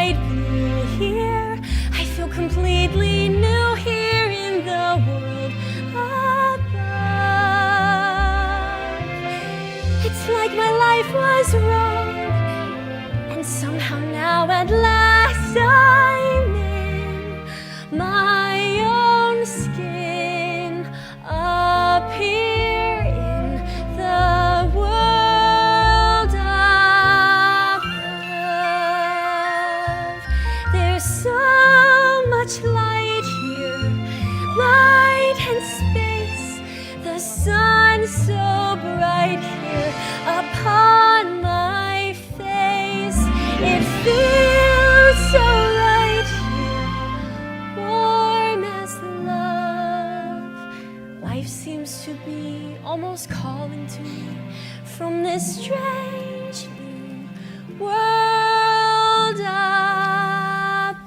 bright blue here. I feel completely new here in the world above. It's like my life was wrong, and somehow now at last I'm in my own skin, up here in the world above. There's so much light here, light and space, the sun so bright here upon my face. It feels so right here, warm as love. Life seems to be almost calling to me from this strange new world above.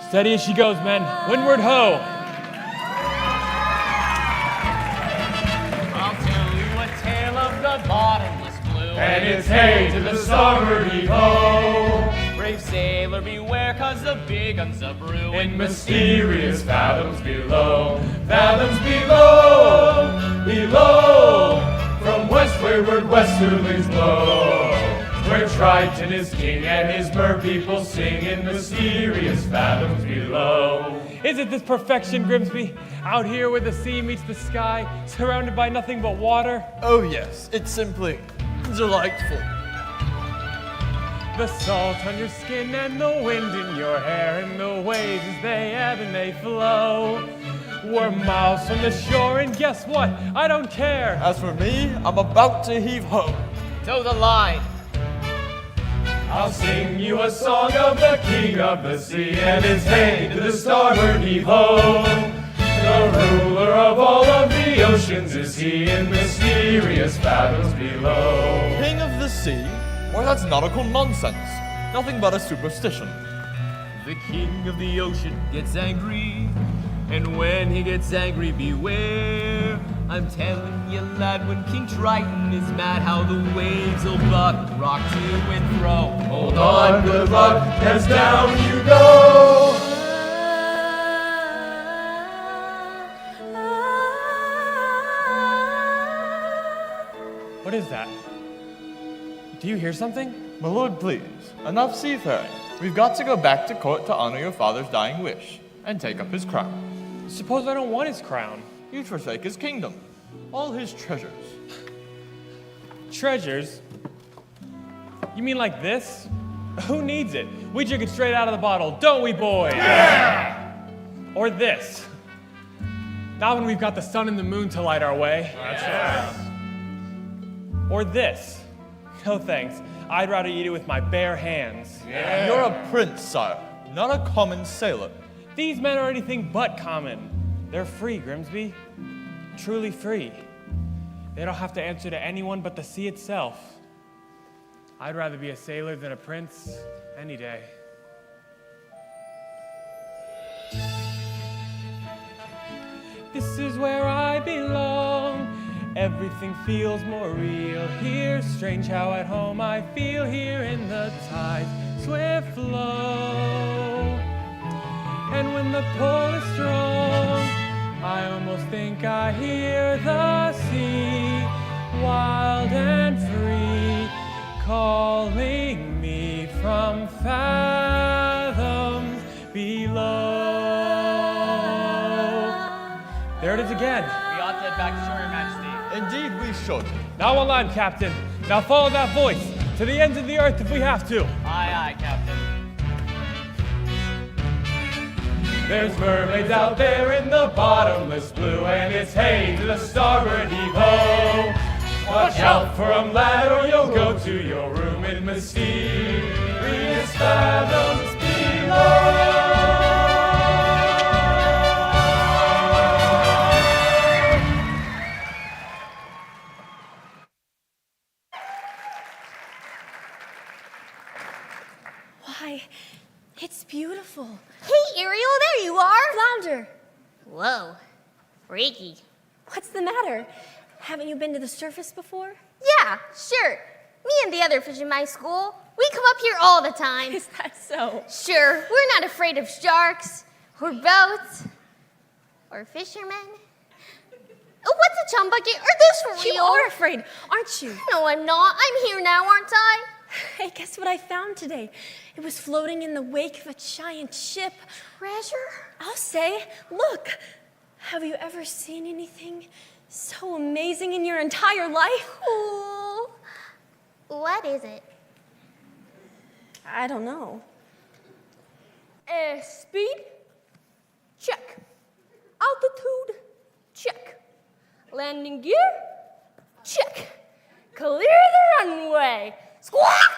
Steady as she goes, men. Windward ho! I'll tell you a tale of the bottomless blue. And it's hey to the starboard heave-ho! Brave sailor beware, 'cause the big guns are brewing. In mysterious fathoms below, below, below, from westward westerlies blow, where Triton is king and his mer people sing in mysterious fathoms below. Isn't this perfection, Grimsby? Out here where the sea meets the sky, surrounded by nothing but water? Oh yes, it's simply delightful. The salt on your skin and the wind in your hair and the waves as they ebb and they flow. We're miles from the shore and guess what? I don't care. As for me, I'm about to heave ho. To the line. I'll sing you a song of the king of the sea, and it's hey to the starboard heave-ho. The ruler of all of the oceans is he in mysterious fathoms below. King of the sea? Why, that's nautical nonsense. Nothing but a superstition. The king of the ocean gets angry, and when he gets angry, beware. I'm telling you, lad, when King Triton is mad, how the waves will buck, rock to and fro. Hold on, good luck, as down you go. What is that? Do you hear something? My lord, please, enough seafaring. We've got to go back to court to honor your father's dying wish and take up his crown. Suppose I don't want his crown. You'd forsake his kingdom, all his treasures. Treasures? You mean like this? Who needs it? We drink it straight out of the bottle, don't we, boys? Yeah! Or this. Not when we've got the sun and the moon to light our way. That's right. Or this. No thanks. I'd rather eat it with my bare hands. Yeah. You're a prince, sire, not a common sailor. These men are anything but common. They're free, Grimsby. Truly free. They don't have to answer to anyone but the sea itself. I'd rather be a sailor than a prince any day. This is where I belong. Everything feels more real here. Strange how at home I feel here in the tide's swift flow. And when the pull is strong, I almost think I hear the sea, wild and free, calling me from fathoms below. There it is again. We ought to head back to shore, Your Majesty. Indeed we should. Now on land, Captain. Now follow that voice to the ends of the earth if we have to. Aye, aye, Captain. There's mermaids out there in the bottomless blue, and it's hey to the starboard heave-ho. Watch out for 'em, lad, or you'll go to your room in mysterious fathoms below. Why, it's beautiful. Hey, Ariel, there you are! Flounder, Whoa, freaky. what's the matter? Haven't you been to the surface before? Yeah, sure. Me and the other fish in my school. We come up here all the time. Is that so? Sure, we're not afraid of sharks, or boats, or fishermen. Oh, what's a chum bucket? Are those for real? You are afraid, aren't you? No, I'm not. I'm here now, aren't I? Hey, guess what I found today? It was floating in the wake of a giant ship. Treasure? I'll say, look. Have you ever seen anything so amazing in your entire life? Cool. What is it? I don't know. Speed? Check. Altitude? Check. Landing gear? Check. Clear the runway. Squawk!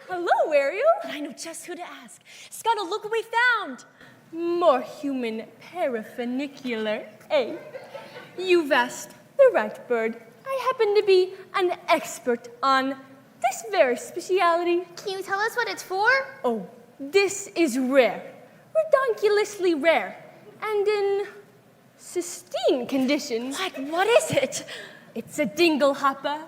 Hello, Ariel. I know just who to ask. Scuttle, look what we found. More human paraphernalia, eh? You've asked the right bird. I happen to be an expert on this very speciality. Can you tell us what it's for? Oh, this is rare. Redonkulously rare. And in pristine condition. What is it? It's a dingle hopper.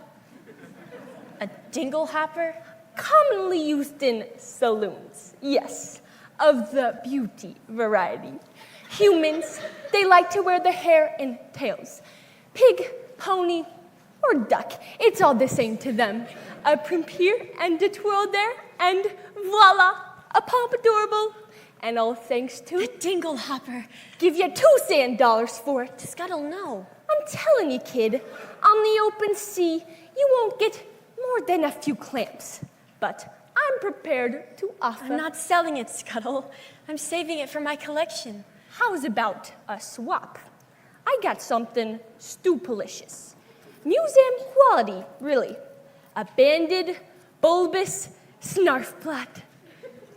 A dingle hopper? Commonly used in saloons, yes, of the beauty variety. Humans, they like to wear the hair in tails. Pig, pony, or duck, it's all the same to them. A primp here and a twirl there, and voila, a pompadourable. And all thanks to A dingle hopper. give you $2 sand for it. Scuttle, no. I'm telling you, kid, on the open sea, you won't get more than a few clamps. But I'm prepared to offer. I'm not selling it, Scuttle. I'm saving it for my collection. How's about a swap? I got something stupelicious. Museum quality, really. A banded, bulbous snarfblatt.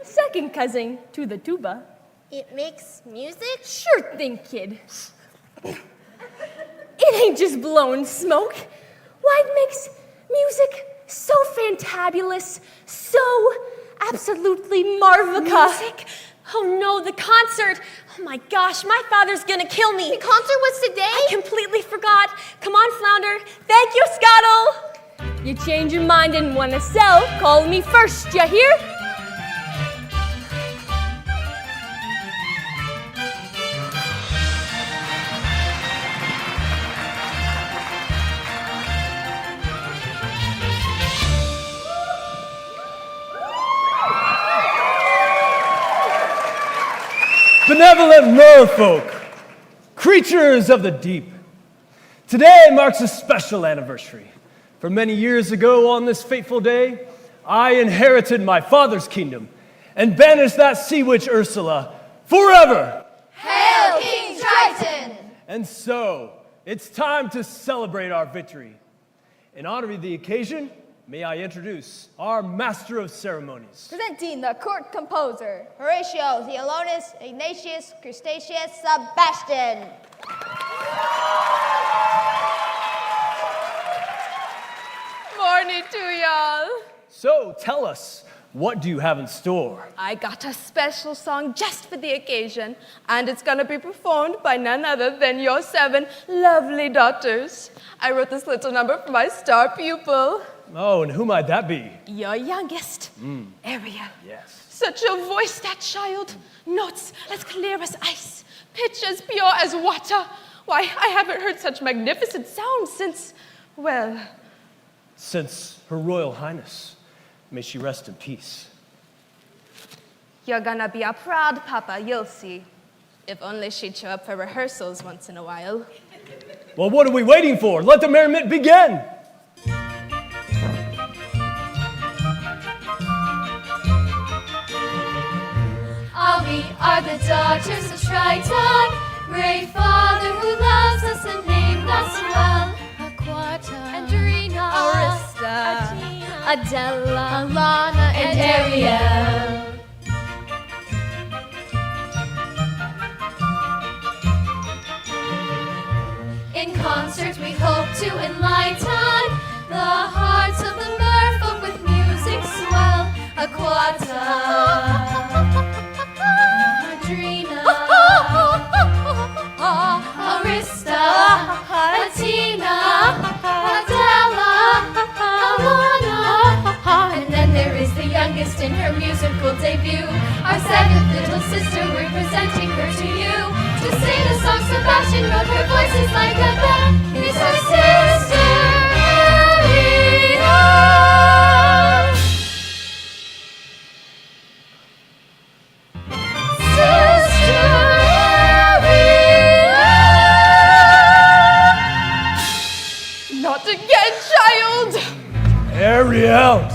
Second cousin to the tuba. It makes music? Sure thing, kid. It ain't just blowing smoke. Why, it makes music so fantabulous, so absolutely marvica. Music? Oh no, the concert! Oh my gosh, my father's gonna kill me. The concert was today? I completely forgot. Come on, Flounder. Thank you, Scuttle. You change your mind and wanna sell, call me first, ya hear? Benevolent merfolk, creatures of the deep. Today marks a special anniversary. For many years ago on this fateful day, I inherited my father's kingdom and banished that sea witch Ursula forever. Hail King Triton! And so, it's time to celebrate our victory. In honor of the occasion, may I introduce our master of ceremonies. Presenting the court composer, Horatio Theolonus Ignatius Crustaceus Sebastian. Morning to y'all. So, tell us, what do you have in store? I got a special song just for the occasion, and it's gonna be performed by none other than your 7 lovely daughters. I wrote this little number for my star pupil. Oh, and who might that be? Your youngest, Ariel. Yes. Such a voice, that child. Notes as clear as ice, pitch as pure as water. Why, I haven't heard such magnificent sounds since, well... Since Her Royal Highness, may she rest in peace. You're gonna be a proud papa, you'll see. If only she'd show up for rehearsals once in a while. Well, what are we waiting for? Let the merriment begin! We are the daughters of Triton, great father who loves us and named us well. Aquata, Andrina, Arista, Athena, Adela, Alana, and Ariel. In concert we hope to enlighten the hearts of the merfolk with music swell. Aquata, Arista, Athena, Adela, Alana, and then there is in her musical debut. Our seventh little sister, we're presenting her to you. To sing a song Sebastian wrote, her voice is like a bell. It's our sister Ariel. Sister Ariel. Not again, child! Ariel!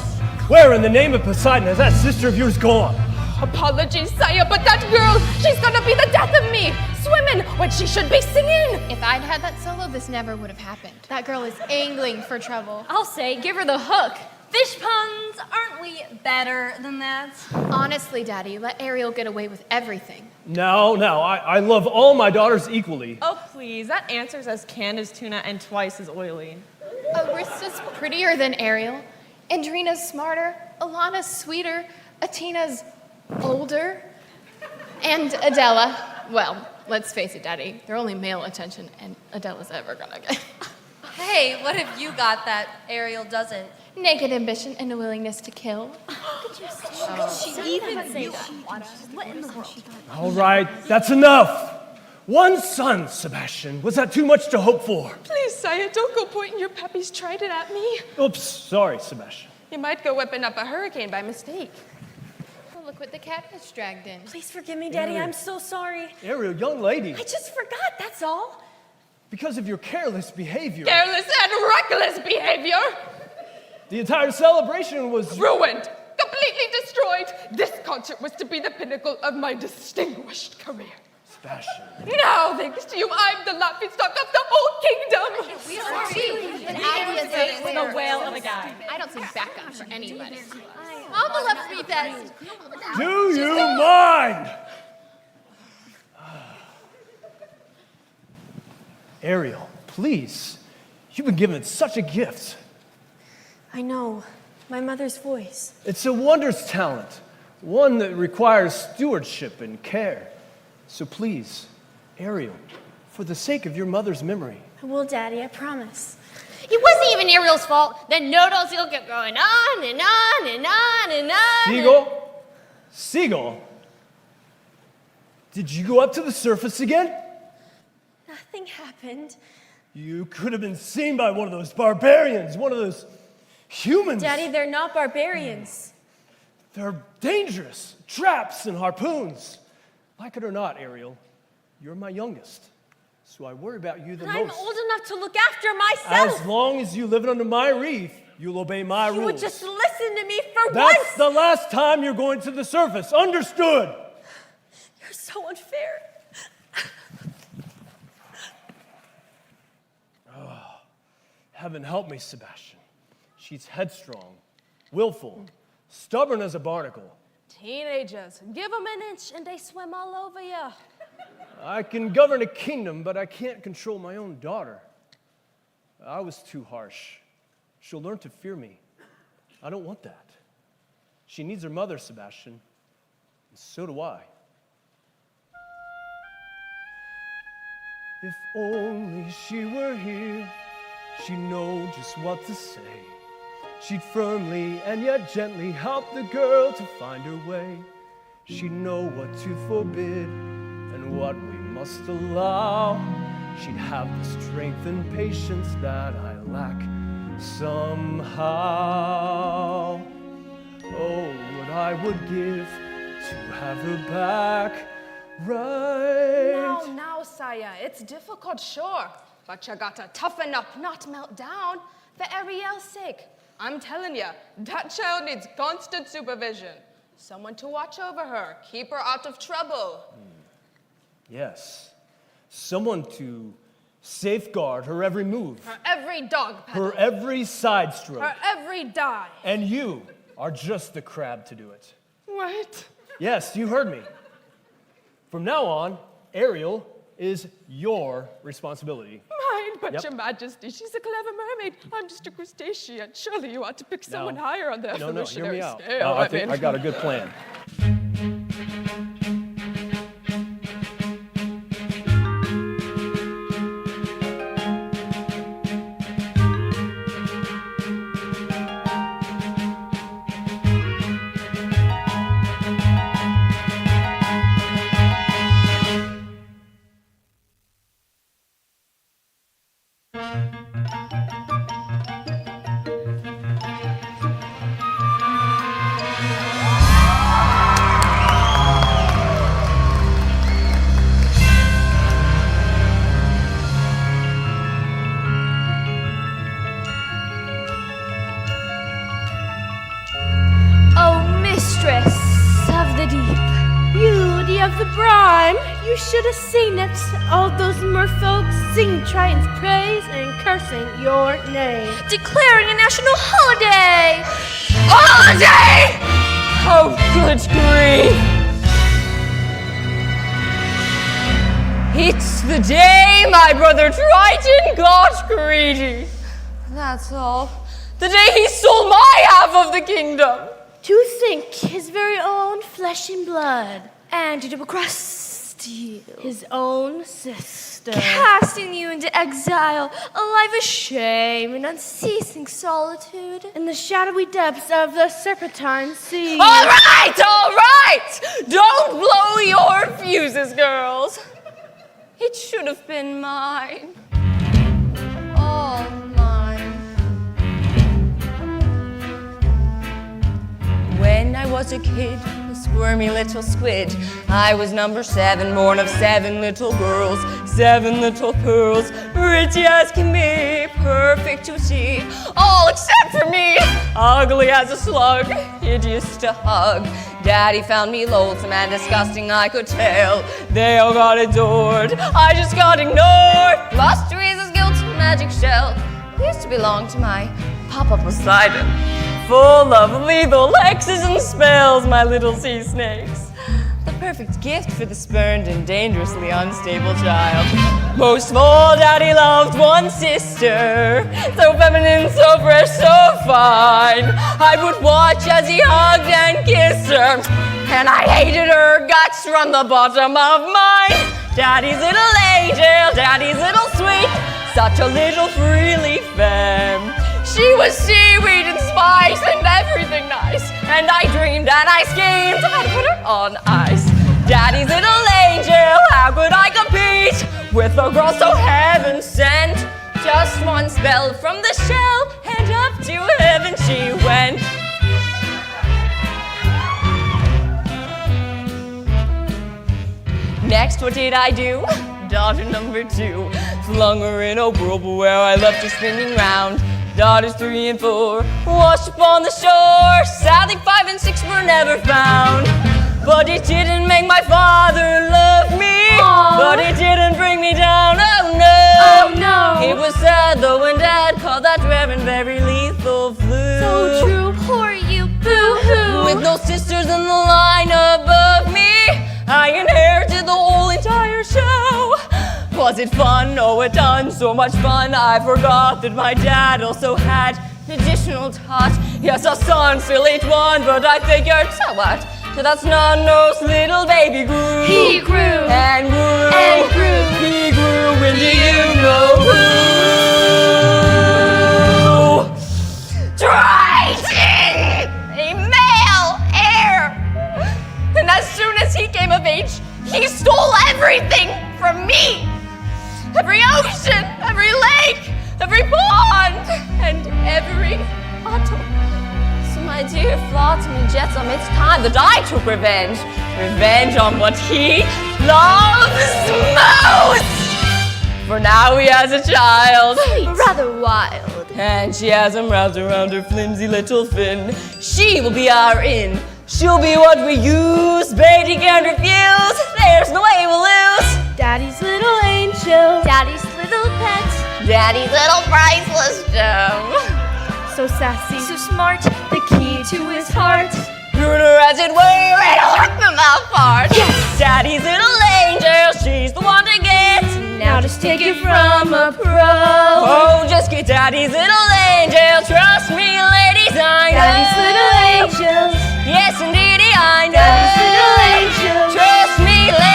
Where in the name of Poseidon has that sister of yours gone? Apologies, sire, but that girl, she's gonna be the death of me! Swimming when she should be singing! If I'd had that solo, this never would have happened. That girl is angling for trouble. I'll say, give her the hook. Fish puns, aren't we better than that? Honestly, Daddy, let Ariel get away with everything. No, I love all my daughters equally. Oh, please, that answer's as canned as tuna and twice as oily. Arista's prettier than Ariel. Andrina's smarter. Alana's sweeter. Atina's older. And Adela, well, let's face it, Daddy, they're only male attention, and Adela's ever gonna get. Hey, what if you got that Ariel doesn't? Naked ambition and a willingness to kill. All right, that's enough. One son, Sebastian. Was that too much to hope for? Please, sire, don't go pointing your puppy's trident at me. Oops, sorry, Sebastian. You might go whipping up a hurricane by mistake. Oh, look what the catfish dragged in. Please forgive me, Daddy. I'm so sorry. Ariel, young lady. I just forgot, that's all. Because of your careless behavior. Careless and reckless behavior! The entire celebration was Ruined! Completely destroyed! This concert was to be the pinnacle of my distinguished career. Sebastian. Now, thanks to you, I'm the laughingstock of the whole kingdom! We are too. And Alia's The whale of a guy. I don't see backup for anybody. Mama left me that. Do you mind? Ariel, please. You've been given such a gift. I know. My mother's voice. It's a wondrous talent, one that requires stewardship and care. So please, Ariel, for the sake of your mother's memory. I will, Daddy, I promise. It wasn't even Ariel's fault. The nodal seal kept going on and on and on and on. Seagull, did you go up to the surface again? Nothing happened. You could have been seen by one of those barbarians, one of those humans. Daddy, they're not barbarians. They're dangerous. Traps and harpoons. Like it or not, Ariel, you're my youngest. So I worry about you the most. I'm old enough to look after myself. As long as you live under my reef, you'll obey my rules. You would just listen to me for once. That's the last time you're going to the surface. Understood? You're so unfair. Heaven help me, Sebastian. She's headstrong, willful, stubborn as a barnacle. Teenagers, give them an inch and they swim all over you. I can govern a kingdom, but I can't control my own daughter. I was too harsh. She'll learn to fear me. I don't want that. She needs her mother, Sebastian, and so do I. If only she were here, she'd know just what to say. She'd firmly and yet gently help the girl to find her way. She'd know what to forbid and what we must allow. She'd have the strength and patience that I lack somehow. Oh, what I would give to have her back right. Now, sire, it's difficult, sure, but you gotta toughen up, not melt down, for Ariel's sake. I'm telling you, that child needs constant supervision. Someone to watch over her, keep her out of trouble. Yes, someone to safeguard her every move, Her every dog pedal, her every side stroke. her every dive. And you are just the crab to do it. What? Yes, you heard me. From now on, Ariel is your responsibility. Mine, but Yep. your majesty, she's a clever mermaid. I'm just a crustacean. Surely you ought to pick someone No. higher on the No, hear evolutionary me out. scale. I think I got a good plan. time, you should have seen it. All those merfolk singing Triton's praise and cursing your name. Declaring a national holiday! Holiday! Oh, good grief! It's the day my brother Triton got greedy. That's all. The day he stole my half of the kingdom. To think his very own flesh and blood, and to double-cross you, his own sister, Casting you into exile, a life of shame and unceasing solitude. in the shadowy depths of the Serpentine Sea. All right! Don't blow your fuses, girls. It should have been mine. All mine. When I was a kid, a squirmy little squid, I was number 7, born of 7 little girls, 7 little pearls, rich as can be, perfect to see, all except for me, ugly as a slug, hideous to hug. Daddy found me loathsome and disgusting, I could tell. They all got adored, I just got ignored. Lost to his guilt's magic shell, used to belong to my Papa Poseidon. Full of lethal hexes and spells, my little sea snakes. The perfect gift for the spurned and dangerously unstable child. Most of all, Daddy loved one sister, so feminine, so fresh, so fine. I would watch as he hugged and kissed her, and I hated her guts from the bottom of mine. Daddy's little angel, Daddy's little sweet, such a little freely femme. She was seaweed and spice and everything nice, and I dreamed and I schemed how to put her on ice. Daddy's little angel, how could I compete with a girl so heaven sent? Just one spell from the shell, and up to heaven she went. Next, what did I do? Daughter number 2, flung her in a whirlpool where I left her spinning round. Daughters 3 and 4 washed upon the shore. Sadly, 5 and 6 were never found. But it didn't make my father love me. Aww. But it didn't bring me down. Oh no! Oh no! It was sad though when Dad called that rare and very lethal flu. So true, poor you, boo-hoo. With no sisters in the line above me, I inherited the whole entire show. Was it fun? Oh, it done so much fun. I forgot that my dad also had an additional touch. Yes, a son, still each one, but I figured, so what? So that's none-nosed little baby grew. He grew. And grew. And grew. He grew into you know who. Triton! A male heir! And as soon as he came of age, he stole everything from me! Every ocean, every lake, every pond, and every bottle. So my dear Flotsam and Jetsam, it's time that I took revenge. Revenge on what he loves most! For now he has a child. Rather wild. And she has him wrapped around her flimsy little fin. She will be our inn. She'll be what we use. Baby can't refuse. There's no way we'll lose. Daddy's little angel. Daddy's little pet. Daddy's little priceless gem. So sassy. So smart, The key to his heart. Ruler as it were, it'll rip them apart. Yes. Daddy's little angel, she's the one to get. Now just take it from a pro. Oh, just get Daddy's little angel. Trust me, ladies, I know. Daddy's little angels. Yes, indeed, I know. Daddy's little angels. Trust me, ladies.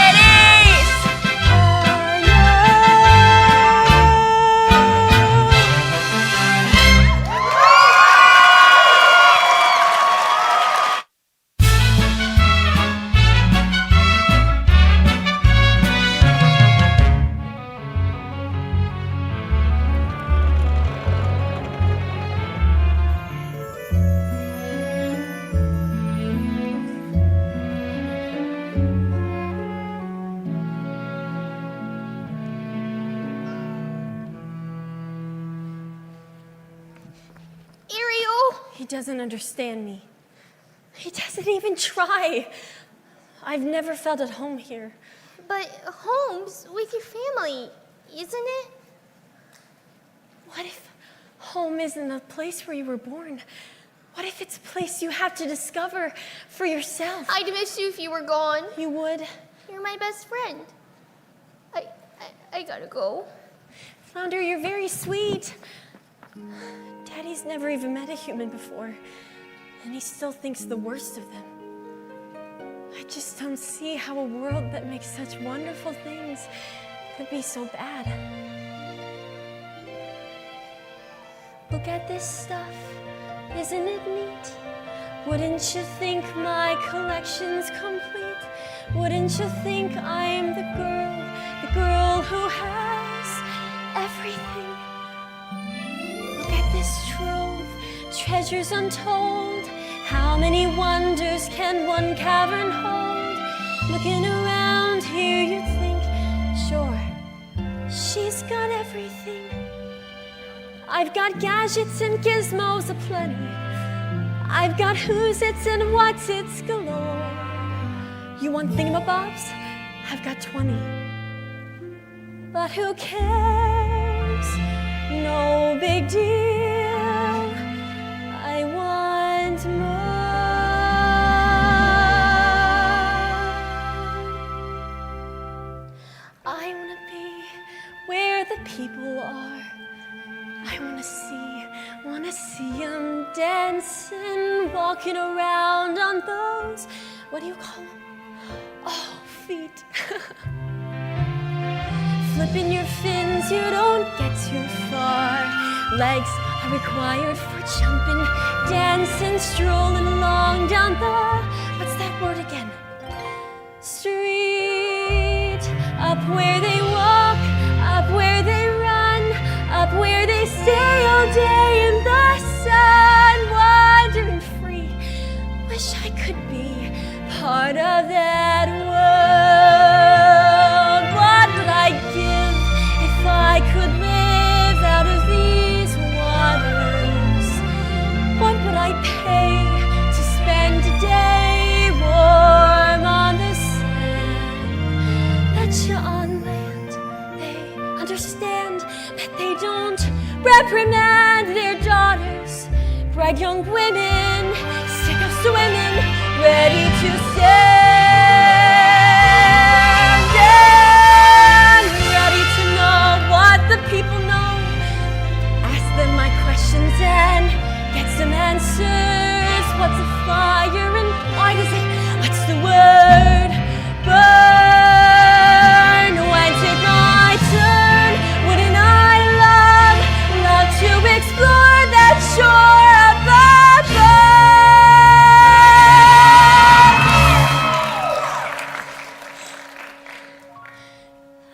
He doesn't understand me. He doesn't even try. I've never felt at home here. But home's with your family, isn't it? What if home isn't the place where you were born? What if it's a place you have to discover for yourself? I'd miss you if you were gone. You would? You're my best friend. I gotta go. Flounder, you're very sweet. Daddy's never even met a human before, and he still thinks the worst of them. I just don't see how a world that makes such wonderful things could be so bad. Look at this stuff. Isn't it neat? Wouldn't you think my collection's complete? Wouldn't you think I'm the girl who has everything? Look at this trove, treasures untold. How many wonders can one cavern hold? Looking around here, you'd think, sure, she's got everything. I've got gadgets and gizmos aplenty. I've got who's its and what's its galore. You want thingamabobs? I've got 20. But who cares? No big deal. I want more. I want to be where the people are. I wanna see them dancing, walking around on those, what do you call them? Oh, feet. Flipping your fins, you don't get too far. Legs are required for jumping, dancing, strolling along down the, what's that word again? Street. Up where they walk, up where they run, up where they stay all day in the sun, wandering free. Wish I could be part of that world. What would I give if I could live out of these waters? What would I pay to spend a day warm on the sand? That you're on land, they understand that they don't reprimand their daughters, bright young women, sick of swimming, ready to stand and ready to know what the people know. Ask them my questions and get some answers. What's a fire and why does it? What's the word? Burn. When take my turn, wouldn't I love to explore that shore above?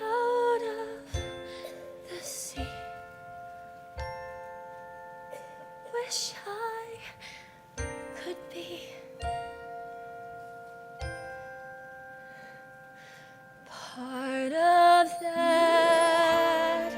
Out of the sea. Wish I could be part of that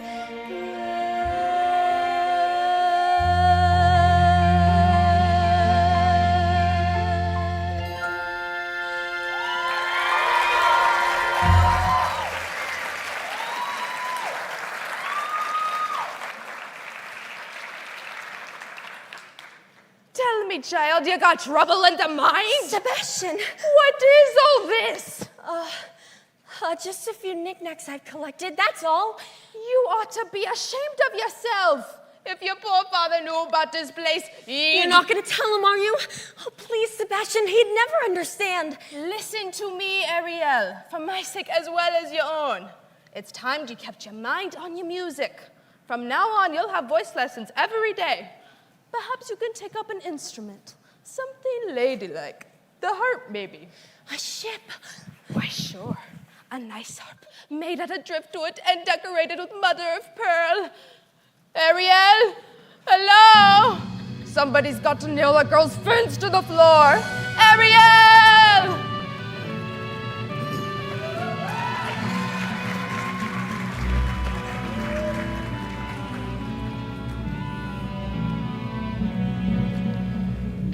Tell me, child, you got trouble in the mind? Sebastian! What is all this? Just a few knickknacks I've collected, that's all. You ought to be ashamed of yourself. If your poor father knew about this place, You're not gonna tell him, are you? Oh, please, Sebastian, he'd never understand. Listen to me, Ariel, for my sake as well as your own. It's time you kept your mind on your music. From now on, you'll have voice lessons every day. Perhaps you can take up an instrument, something ladylike. The harp, maybe. A ship. Why, sure. A nice harp, made out of driftwood and decorated with mother of pearl. Ariel? Hello? Somebody's got to nail a girl's fins to the floor. Ariel!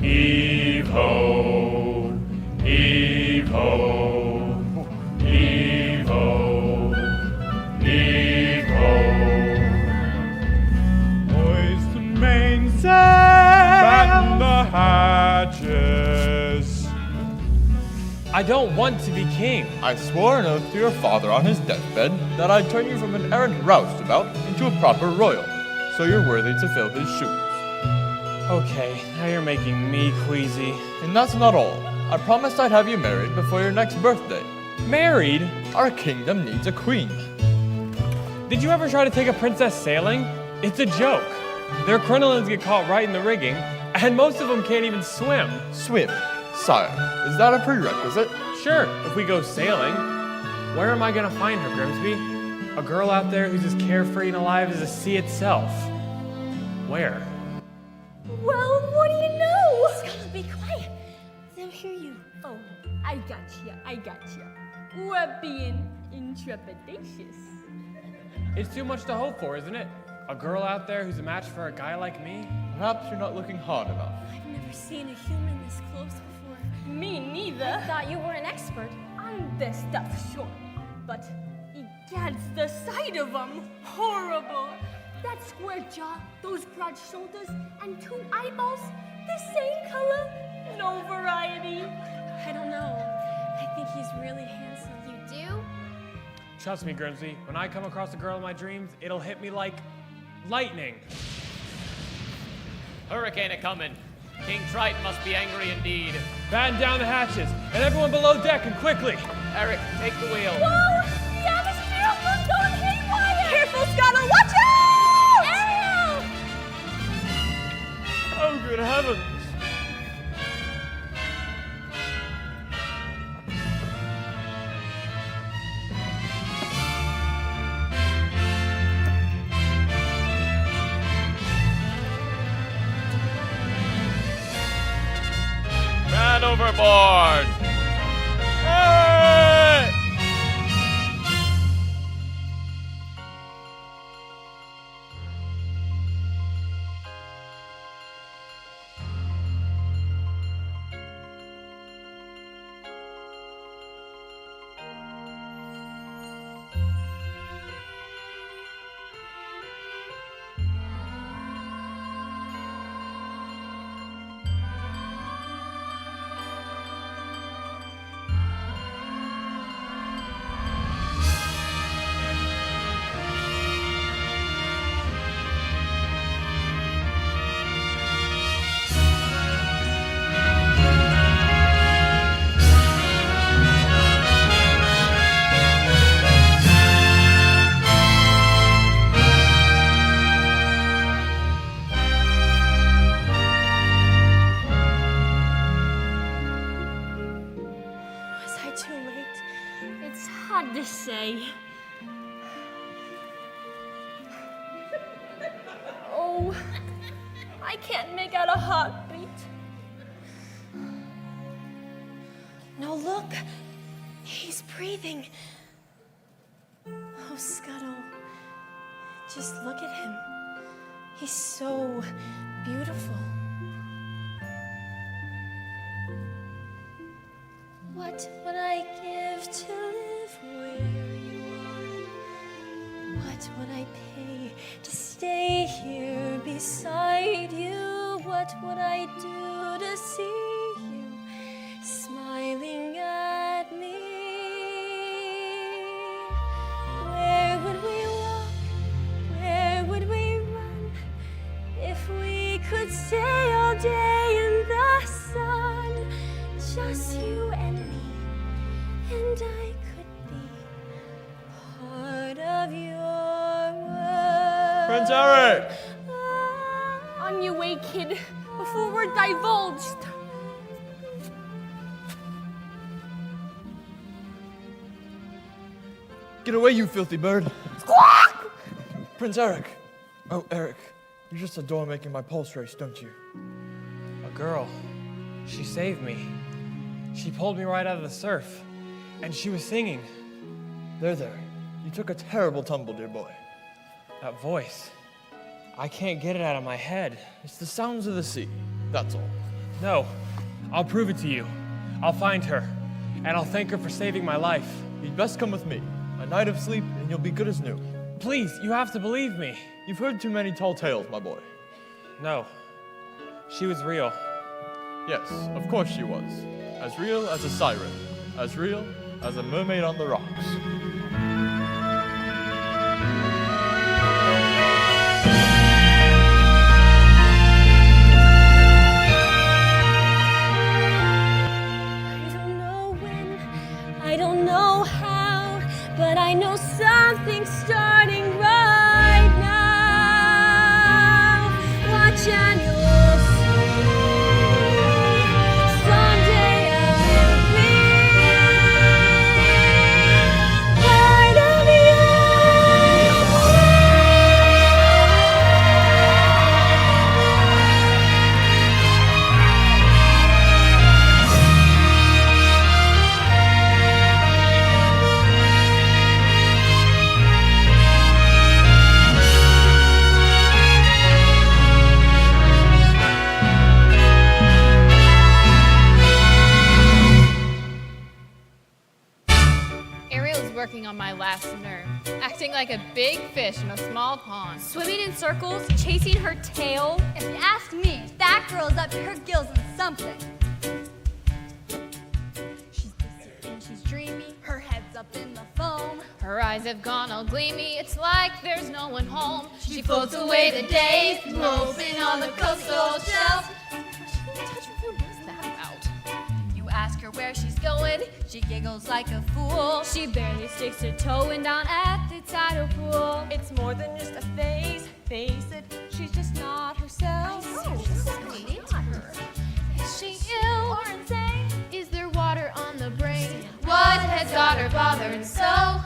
Heave ho, heave ho, heave ho. I don't want to be king. I swore an oath to your father on his deathbed that I'd turn you from an errant roustabout into a proper royal, so you're worthy to fill his shoes. Okay, now you're making me queasy. And that's not all. I promised I'd have you married before your next birthday. Married? Our kingdom needs a queen. Did you ever try to take a princess sailing? It's a joke. Their crinolines get caught right in the rigging, and most of them can't even swim. Swim? Sire, is that a prerequisite? Sure, if we go sailing. Where am I gonna find her, Grimsby? A girl out there who's as carefree and alive as the sea itself. Where? Well, what do you know? Scuttle, be quiet. They'll hear you. Oh, I gotcha. We're being intrepidatious. It's too much to hope for, isn't it? A girl out there who's a match for a guy like me? Perhaps you're not looking hard enough. I've never seen a human this close before. Me neither. I thought you were an expert. On this stuff, sure. But egads, the sight of them, horrible. That square jaw, those broad shoulders, and 2 eyeballs, the same color, no variety. I don't know. I think he's really handsome. You do? Trust me, Grimsby, when I come across a girl in my dreams, it'll hit me like lightning. Hurricane a-coming. King Triton must be angry indeed. Batten down the hatches, and everyone below deck, and quickly. Eric, take the wheel. Whoa! The atmosphere almost gone haywire! Careful, Scuttle! Watch out! Ariel! Oh, good heavens. Man overboard! Hey! Was I too late? It's hard to say. Oh, I can't make out a heartbeat. No, look. He's breathing. Oh, Scuttle. Just look at him. He's so beautiful. What would I give to live where you are? What would I pay to stay here beside you? What would I do to see you smiling at me? Where would we walk? Where would we run? If we could stay all day in the sun, just you and me, and I could be part of your world. Prince Eric! On your way, kid, before we're divulged. Get away, you filthy bird! Squawk! Prince Eric! Oh, Eric, you just adore making my pulse race, don't you? A girl. She saved me. She pulled me right out of the surf. And she was singing. There. You took a terrible tumble, dear boy. That voice. I can't get it out of my head. It's the sounds of the sea, that's all. No, I'll prove it to you. I'll find her, and I'll thank her for saving my life. You'd best come with me. A night of sleep, and you'll be good as new. Please, you have to believe me. You've heard too many tall tales, my boy. No, she was real. Yes, of course she was. As real as a siren. as real as a mermaid on the rocks. I don't know how, but I know something's starting right now. Watch and you'll see. Someday I will be part of you. Ariel's working on my last nerve, acting like a big fish in a small pond. Swimming in circles, chasing her tail. If you ask me, that girl's up to her gills in something. She's busy and she's dreamy, her head's up in the foam. Her eyes have gone all gleamy, it's like there's no one home. She floats away the days, moping on the coastal shelf. What's that about? You ask her where she's going, she giggles like a fool. She barely sticks her toe in down at the tidal pool. It's more than just a phase. Face it, she's just not herself. Is she ill or insane? Is there water on the brain? What has got her bothered so?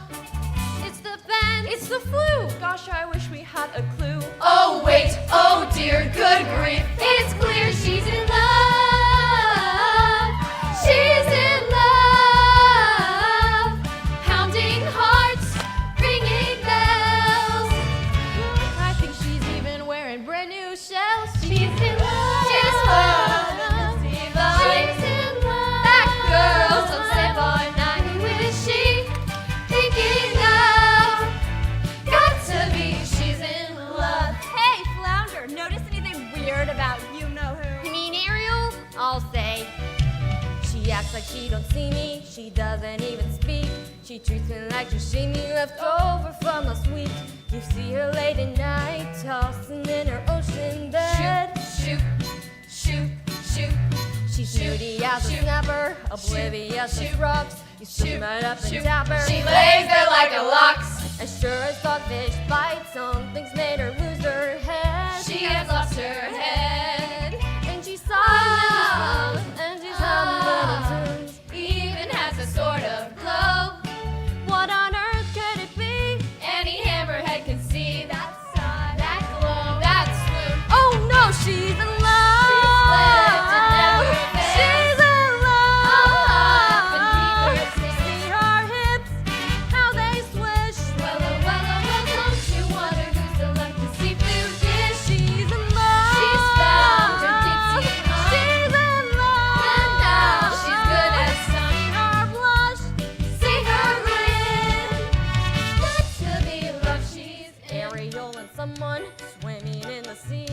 It's the bend, It's the flu. Gosh, I wish we had a clue. oh wait, oh dear, good grief. It's clear she's in love. She's in love. Pounding hearts, ringing bells. I think she's even wearing brand new shells. She's in love. She's in love. She's in love. That girl don't sleep all night. Who is she thinking of? Got to be, she's in love. Hey, Flounder, notice anything weird about you know who? You mean Ariel? I'll say. She acts like she don't see me, she doesn't even speak. She treats me like she's seen me left over from last week. You see her late at night, tossing in her ocean bed. Shoot, shoot, shoot. She's moody as a snapper, oblivious as rocks. You swim right up and tap her. She lays there like a locks. As sure as dogfish bite, something's made her lose her head. She has lost her head. And she's silent, and she's humming tunes. Even has a sort of glow. What on earth could it be? Any hammerhead can see that side, that glow, that swoon. Oh no, she's in love. Slipped and never failed. She's in love. Beneath her skin. See her hips, how they swish. Well, don't you wonder who's the lucky seafood dish? She's in love. She's found her deep sea home. She's in love. And now she's good as sun. See her blush. See her grin. Got to be love, she's in. Ariel and someone swimming in the sea.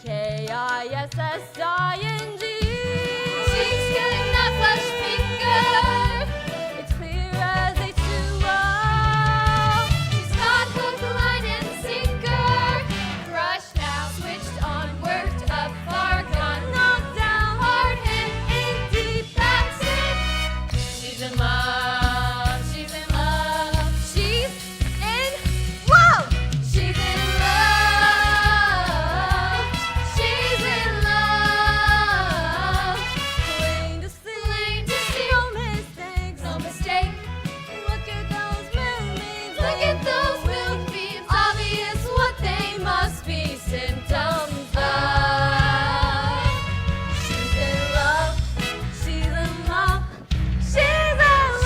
Kissing. She's getting that flesh finger. It's clear as H2O. She's got hook, line, and sinker. Brushed out, switched on, worked up, far gone, knocked down, hard hit, in deep, that's it. She's in love. She's in love. She's in love. She's in love. She's in love. Plain to see, no mistakes. No mistake. Look at those moonbeams. Look at those moonbeams. Obvious what they must be. Symptoms of. She's in love. She's in love. She's in love.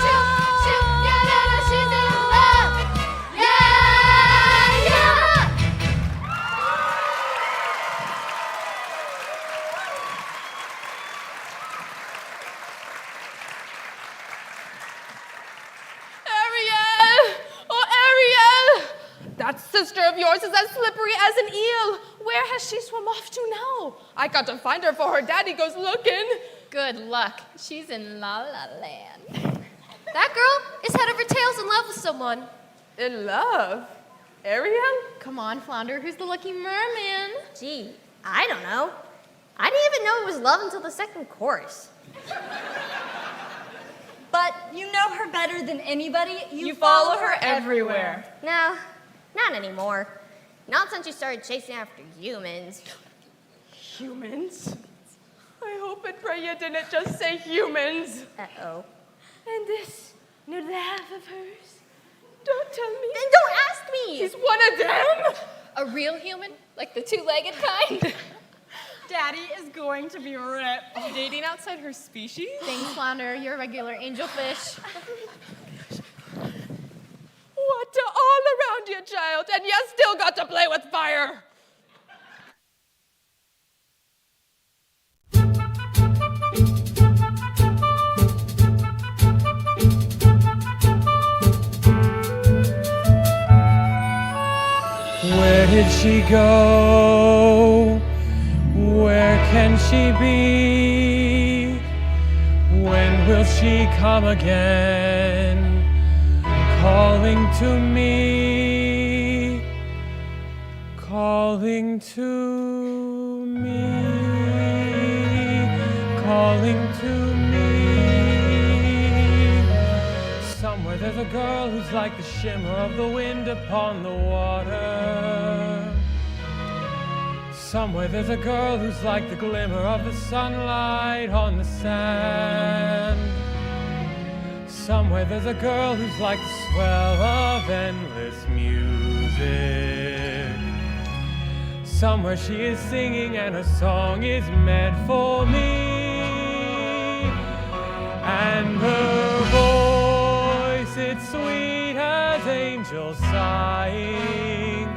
Yeah, she's in love. Yeah, yeah. Ariel! Oh, Ariel! That sister of yours is as slippery as an eel. Where has she swum off to now? I got to find her before her daddy goes looking. Good luck. She's in La La Land. That girl is head over tails in love with someone. In love? Ariel? Come on, Flounder, who's the lucky merman? Gee, I don't know. I didn't even know it was love until the second chorus. But you know her better than anybody. You follow her everywhere. No, not anymore. Not since you started chasing after humans. Humans? I hope and pray you didn't just say humans. Uh-oh. And this new laugh of hers. Don't tell me. Then don't ask me! He's one of them? A real human? Like the two-legged kind? Daddy is going to be ripped. Dating outside her species? Thanks, Flounder. You're a regular angelfish. Water all around you, child, and you still got to play with fire. Where did she go? Where can she be? When will she come again? Calling to me. Calling to me. Calling to me. Somewhere there's a girl who's like the shimmer of the wind upon the water. Somewhere there's a girl who's like the glimmer of the sunlight on the sand. Somewhere there's a girl who's like the swell of endless music. Somewhere she is singing and her song is meant for me. And her voice, it's sweet as angels sighing.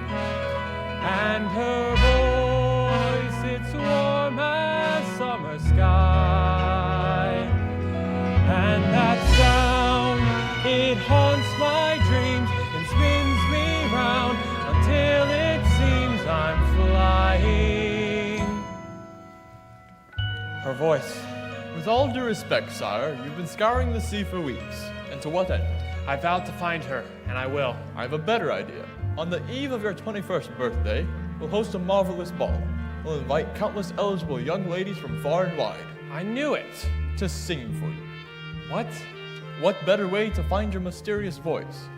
And her voice, it's warm as summer sky. And that sound, it haunts my dreams and spins me round until it seems I'm flying. Her voice. With all due respect, sire, you've been scouring the sea for weeks. And to what end? I vowed to find her, and I will. I have a better idea. On the eve of your 21st birthday, we'll host a marvelous ball. We'll invite countless eligible young ladies from far and wide. I knew it. To sing for you. What? What better way to find your mysterious voice?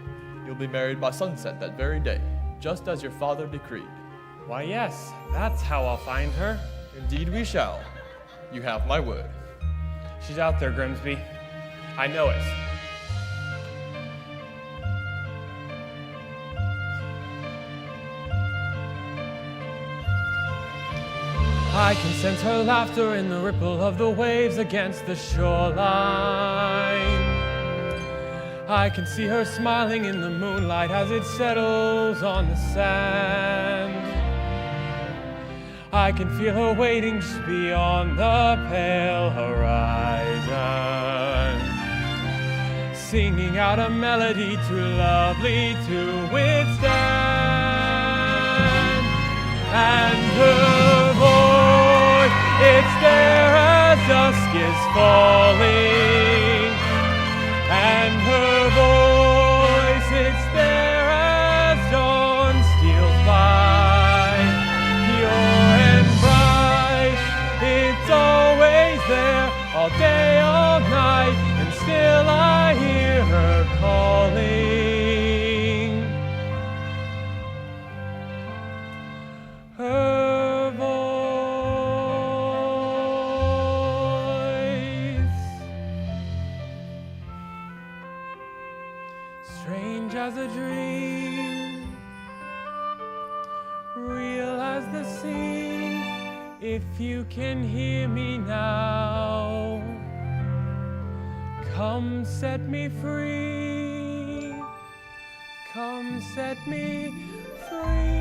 You'll be married by sunset that very day, just as your father decreed. Why, yes, that's how I'll find her. Indeed we shall. You have my word. She's out there, Grimsby. I know it. I can sense her laughter in the ripple of the waves against the shoreline. I can see her smiling in the moonlight as it settles on the sand. I can feel her waiting just beyond the pale horizon, singing out a melody too lovely to withstand. And her voice, it's there as dusk is falling. And her voice, it's there as dawn steals by. Pure and bright, it's always there, all day, all night, and still I hear her calling. Her voice, strange as a dream, real as the sea. If you can hear me now, come set me free. Come set me free.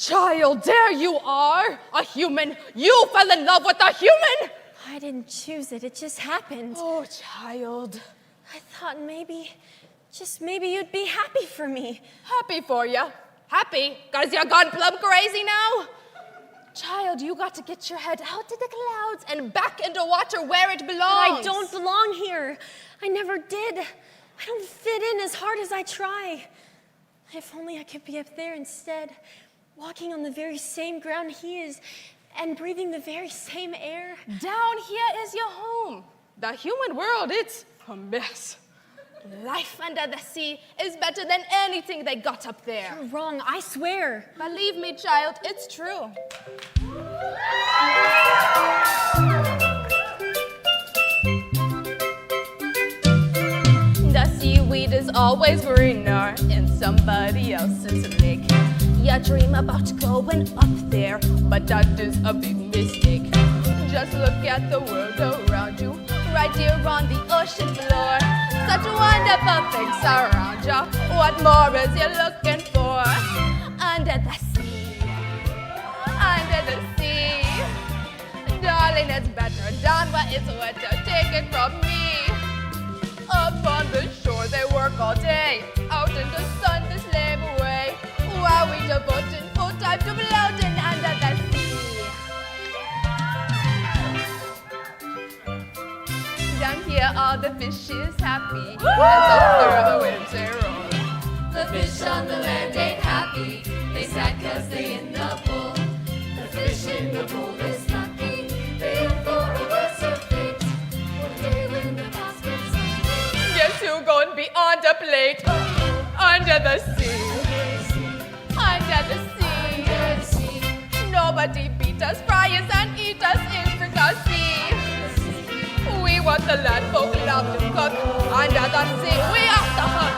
Child, there you are! A human! You fell in love with a human! I didn't choose it. It just happened. Oh, child. I thought just maybe you'd be happy for me. Happy for you? Happy? 'Cause you're gone plumb crazy now? Child, you got to get your head out of the clouds and back into water where it belongs. But I don't belong here. I never did. I don't fit in as hard as I try. If only I could be up there instead, walking on the very same ground he is and breathing the very same air. Down here is your home. The human world, it's a mess. Life under the sea is better than anything they got up there. You're wrong, I swear. Believe me, child, it's true. The seaweed is always greener in somebody else's lake. You dream about going up there, but that is a big mistake. Just look at the world around you, right here on the ocean floor. Such wonderful things around you. What more is you looking for? Under the sea, under the sea. Darling, it's better down where it's wetter. Take it from me. Up on the shore they work all day. Out in the sun they slave away. While we devoting full time to floating under the sea. Down here all the fish is happy. And so through the winds they roll. The fish on the land ain't happy. They sad 'cause they in the pool. The fish in the pool is lucky. They in for a worse fate. One day when the basket's empty. Guess who gonna be on the plate? Under the sea. Under the sea. Nobody beat us, fry us, and eat us in fricassee. We want the land folk love to cook. Under the sea, we have to hunt.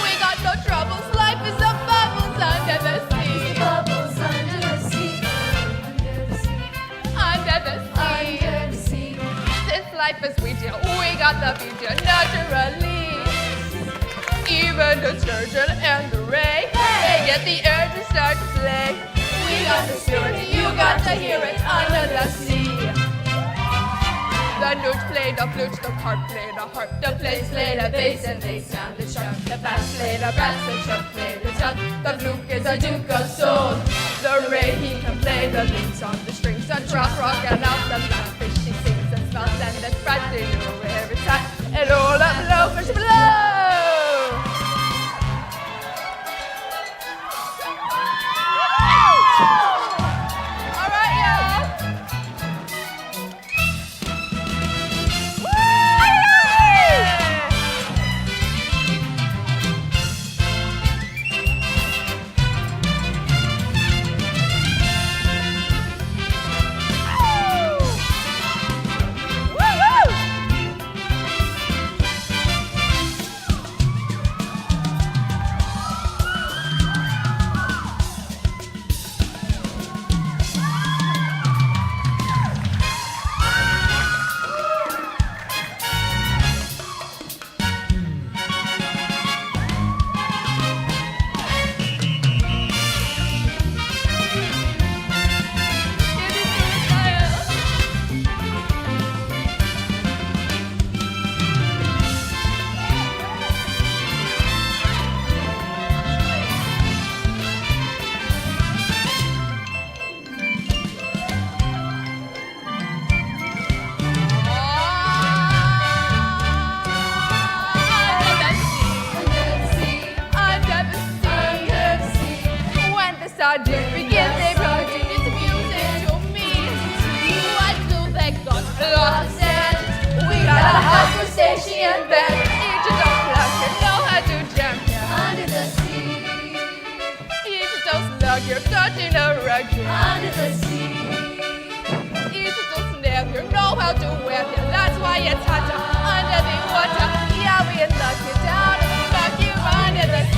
We got no troubles, life is a bubbles under the sea. Bubbles under the sea. Under the sea. Under the sea. Under the sea. Since life is sweet, yeah, we got the beat yeah, naturally. Even the sturgeon and the ray, they get the urge to start to play. We got the spirit, you got to hear it under the sea. The newt played the flute, the harp played the harp, the plays played the bass, and they sounded sharp. The bass played the brass, the truck played the truck. The fluke is a duke of soul. The ray, he can play the links on the strings, the drop rock and out the blackfish. She sings and smells and the spread to you every time. And all up low, fish below. All right, y'all. Started begin, they brought its music to me. What do they got lost in? We got a hot crustacean bed. Each don't like it, know how to jump Under the sea. Each don't slug your got in a rug. Under the sea. Each don't snap you know how to wear it. That's why it's hotter under the water. Yeah, we lock you down and we lock you under the sea.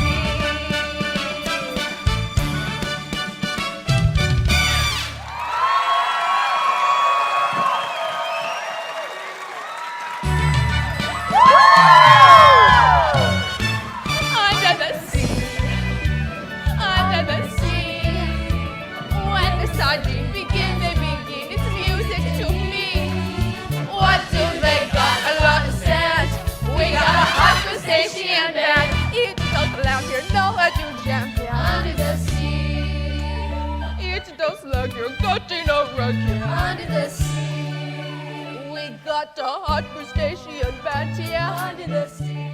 mercury. Under the sea. We got the hot crustacean bantia. Under the sea.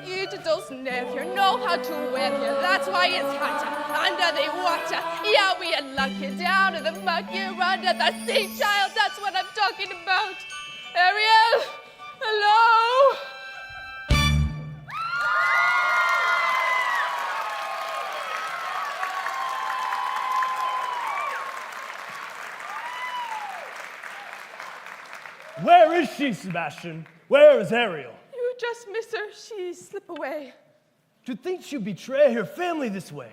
It doesn't never know how to swim here. That's why it's hotter under the water. Yeah, we are lucky down in the mucky under the sea, child. That's what I'm talking about. Ariel, hello. Where is she, Sebastian? Where is Ariel? You just miss her. She slip away. To think she'd betray her family this way.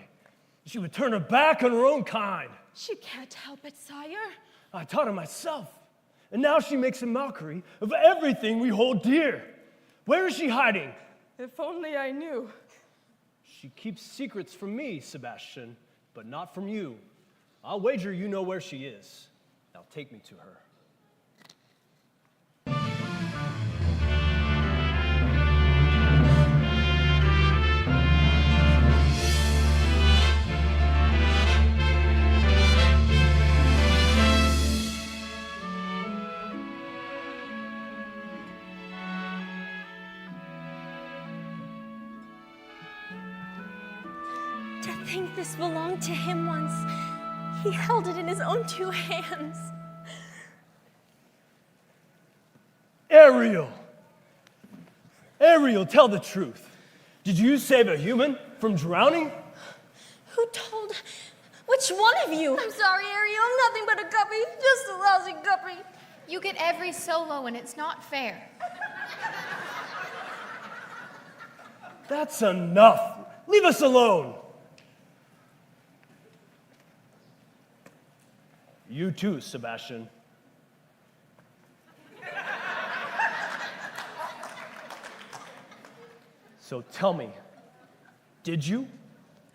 She would turn her back on her own kind. She can't help it, sire. I taught her myself. And now she makes a mockery of everything we hold dear. Where is she hiding? If only I knew. She keeps secrets from me, Sebastian, but not from you. I'll wager you know where she is. Now take me to her. To think this belonged to him once. He held it in his own two hands. Ariel! Ariel, tell the truth. Did you save a human from drowning? Who told? Which one of you? I'm sorry, Ariel. I'm nothing but a guppy. Just a lousy guppy. You get every solo and it's not fair. That's enough. Leave us alone. You too, Sebastian. So tell me, did you?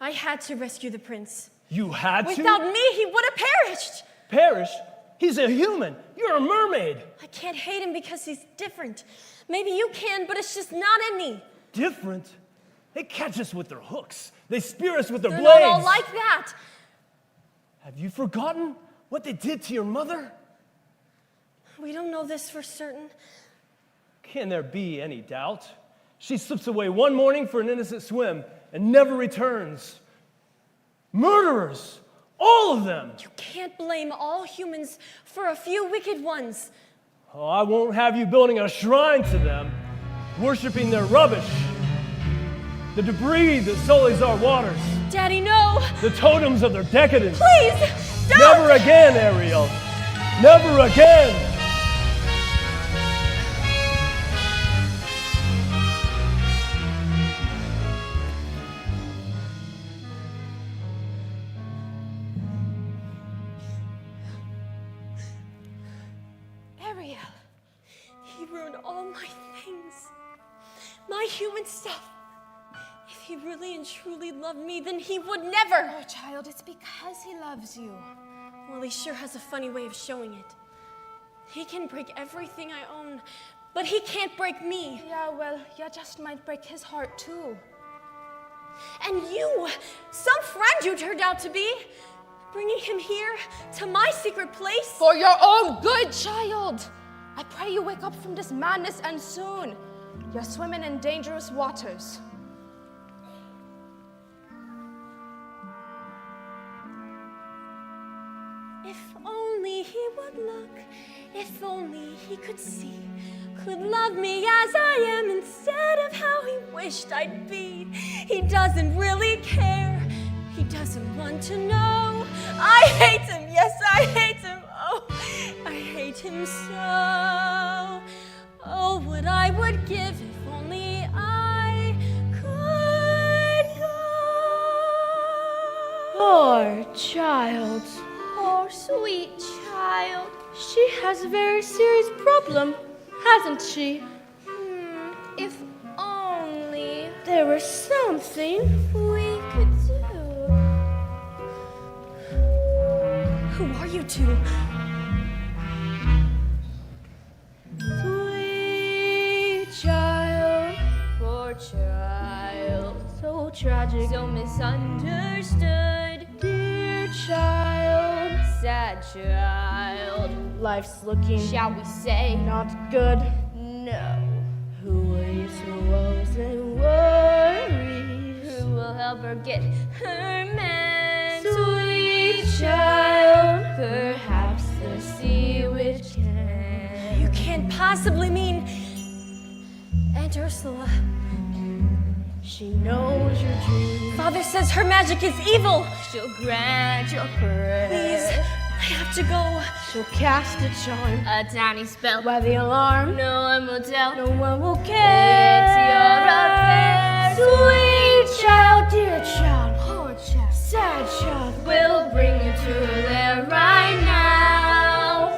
I had to rescue the prince. You had to? Without me, he would have perished. Perish? He's a human. You're a mermaid. I can't hate him because he's different. Maybe you can, but it's just not in me. Different? They catch us with their hooks. They spear us with their They're blades. not all like that. Have you forgotten what they did to your mother? We don't know this for certain. Can there be any doubt? She slips away one morning for an innocent swim and never returns. Murderers! All of them! You can't blame all humans for a few wicked ones. Oh, I won't have you building a shrine to them, worshiping their rubbish, the debris that sullies our waters, Daddy, no! the totems of their decadence. Please, don't! Never again, Ariel. Never again. Ariel, he ruined all my things, my human stuff. If he really and truly loved me, then he would never. Oh, child, it's because he loves you. Well, he sure has a funny way of showing it. He can break everything I own, but he can't break me. Yeah, well, you just might break his heart too. And you, some friend you turned out to be, bringing him here to my secret place. For your own good, child. I pray you wake up from this madness and soon. You're swimming in dangerous waters. If only he would look, if only he could see, could love me as I am instead of how he wished I'd be. He doesn't really care, he doesn't want to know. I hate him, yes, I hate him, oh, I hate him so. Oh, what I would give if only I could go. Poor child. Poor sweet child. She has a very serious problem, hasn't she? If only There was something. we could do. Who are you two? Sweet child, poor child, so tragic, So misunderstood. dear child, sad child. Life's looking, Shall we say? not good. No. Who worries, who woes and worries? Who will help her get her man? Sweet child, perhaps the sea witch can. You can't possibly mean Aunt Ursula. She knows your dreams. Father says her magic is evil. She'll grant your prayer. Please, I have to go. She'll cast a charm A tiny spell. by the alarm. No one will tell. No one will care. It's your affair. Sweet child, dear child, poor child, sad child. We'll bring you to there right now.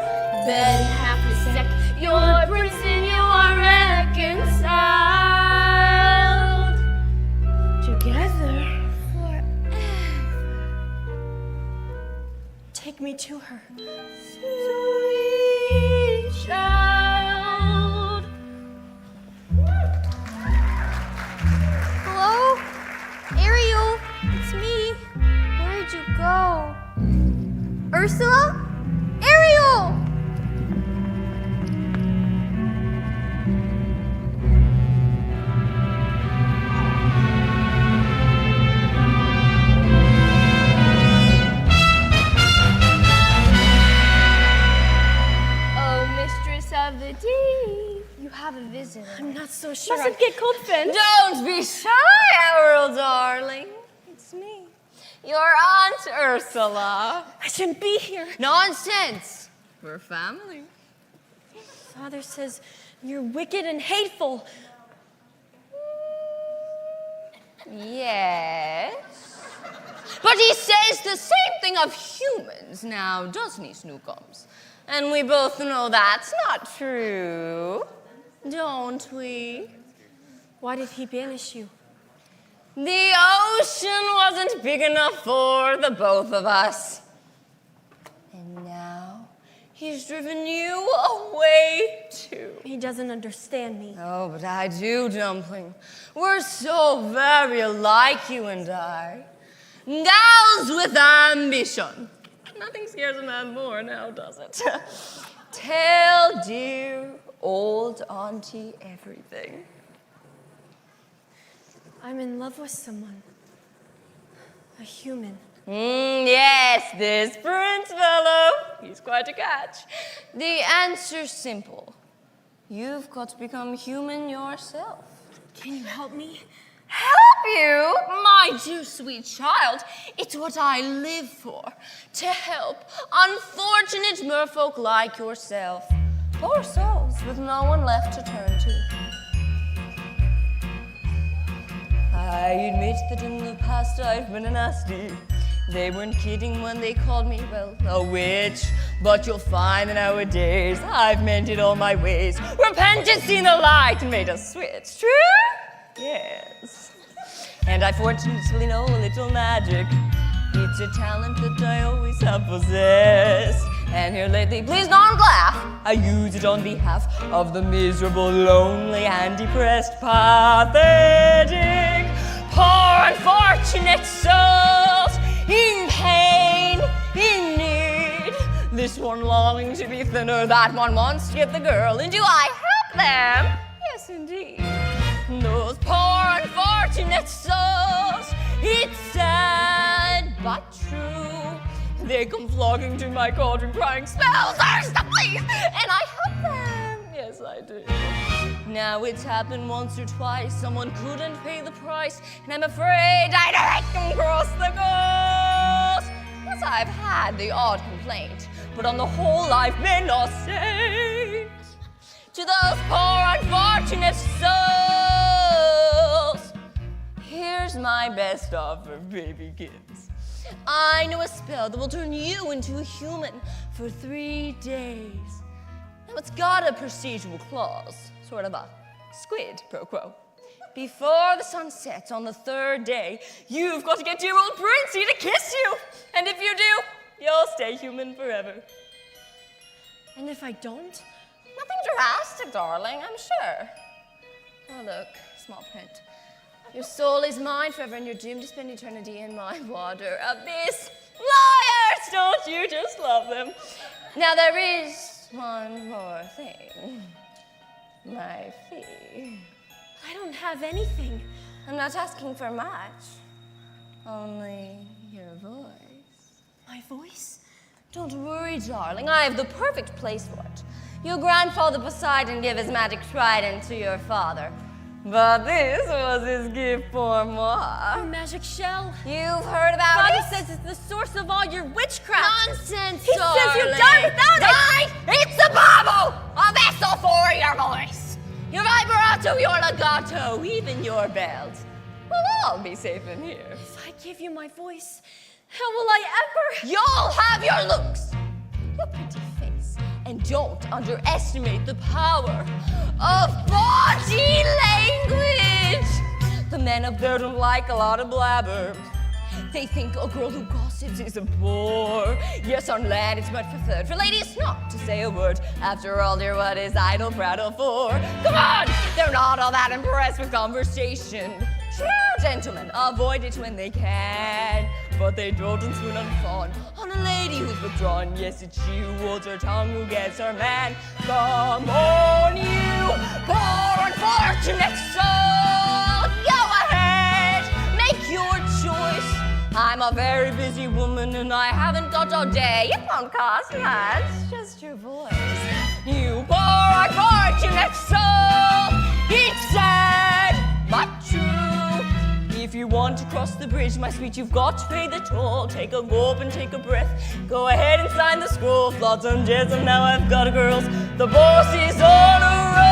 Then half a sec, your prince and you are reconciled. Together forever. Take me to her. Sweet child. Hello? Ariel, it's me. Where'd you go? Ursula? Ariel! Oh, mistress of the deep, you have a visitor. I'm not so sure. Mustn't get cold fin. Don't be shy, Errol, darling. It's me, your Aunt Ursula. I shouldn't be here. Nonsense. We're family. Father says you're wicked and hateful. Yes. But he says the same thing of humans now, doesn't he, Snookums? And we both know that's not true, don't we? Why did he banish you? The ocean wasn't big enough for the both of us. And now he's driven you away too. He doesn't understand me. Oh, but I do, Dumpling. We're so very alike, you and I. Gals with ambition. Nothing scares a man more now, does it? Tell dear old auntie everything. I'm in love with someone. A human. Yes, this prince fellow. He's quite a catch. The answer's simple. You've got to become human yourself. Can you help me? Help you? My dear sweet child, it's what I live for. To help unfortunate merfolk like yourself. Poor souls with no one left to turn to. I admit that in the past I've been a nasty. They weren't kidding when they called me, well, a witch. But you'll find that nowadays I've mended all my ways. Repentance seen the light and made us switch. True? Yes. And I fortunately know a little magic. It's a talent that I always have possessed. And here lately, please don't laugh, I use it on behalf of the miserable, lonely, and depressed, pathetic, poor, unfortunate souls in pain, in need. This one longing to be thinner, that one wants to get the girl, and do I help them? Yes, indeed. Those poor, unfortunate souls, it's sad but true. They come flogging to my cauldron, crying, "Spells, Ursula, please!" And I help them. Yes, I do. Now it's happened once or twice. Someone couldn't pay the price, and I'm afraid I'd let them cross the goals. Yes, I've had the odd complaint, but on the whole, I've been a saint. To those poor, unfortunate souls, here's my best offer, baby kids. I know a spell that will turn you into a human for 3 days. Now it's got a procedural clause, sort of a squid pro quo. Before the sun sets on the 3rd day, you've got to get your old princey to kiss you. And if you do, you'll stay human forever. And if I don't? Nothing drastic, darling, I'm sure. Oh, look, small print. Your soul is mine forever, and you're doomed to spend eternity in my water abyss. Liars! Don't you just love them? Now there is one more thing. My fee. I don't have anything. I'm not asking for much. Only your voice. My voice? Don't worry, darling. I have the perfect place for it. Your grandfather Poseidon gave his magic trident to your father. But this was his gift for moi. Your magic shell. You've heard about Father it? says it's the source of all your witchcraft. Nonsense, He says you die without it. It's a bauble! A vessel for your voice. Your vibrato, your legato, even your belt. We'll all be safe in here. If I give you my voice, how will I ever? You'll have your looks, your pretty face, and don't underestimate the power of body language. The men up there don't like a lot of blabber. They think a girl who gossips is a bore. Yes, on land it's but for third, for ladies not to say a word. After all, dear, what is idle prattle for? Come on! They're not all that impressed with conversation. True gentlemen avoid it when they can, but they dote and swoon and fawn on a lady who's withdrawn. Yes, it's she who holds her tongue who gets her man. Come on, you poor unfortunate soul! Go ahead, make your choice. I'm a very busy woman and I haven't got all day. It won't cost much, just your voice. You poor unfortunate soul! It's sad, but true. If you want to cross the bridge, my sweet, you've got to pay the toll. Take a gulp and take a breath. Go ahead and sign the scroll. Floods and jets, and now I've got a girls. The boss is on a roll.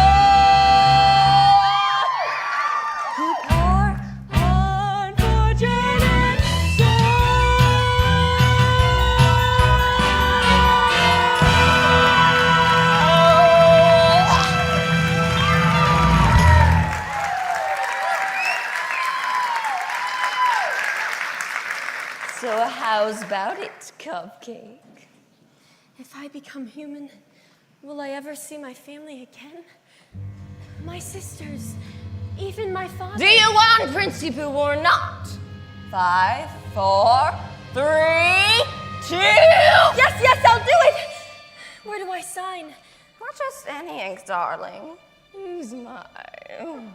You poor unfortunate So how's about it, Cupcake? If I become human, will I ever see my family again? My sisters, even my father. Do you want Principe or not? 5, 4, 3, 2. Yes, I'll do it. Where do I sign? Not just any ink, darling. Use mine.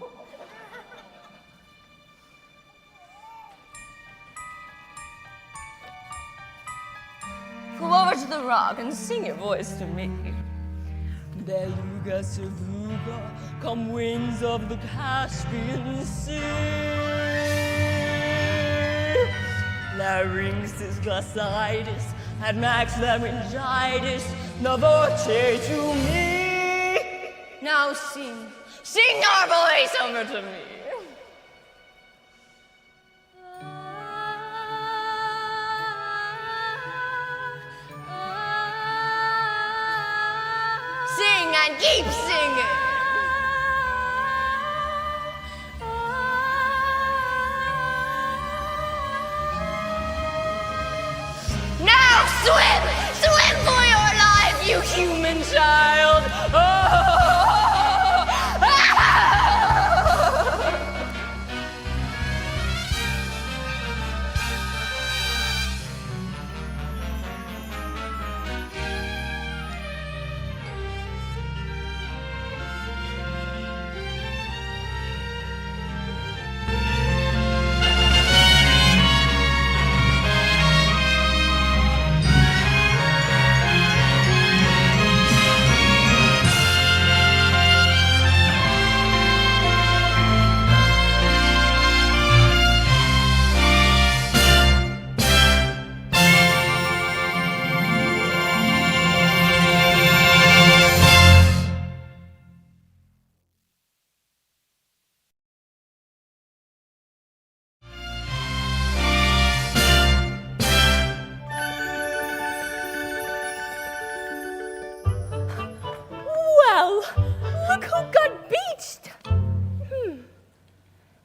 Go over to the rock and sing your voice to me. Beluga, Savuga, come winds of the Caspian Sea. Larynxes, glossitis, and max laryngitis, the voce to me. Now sing your voice over to me. Sing and keep singing. Now swim for your life, you human child. Well, look who got beached.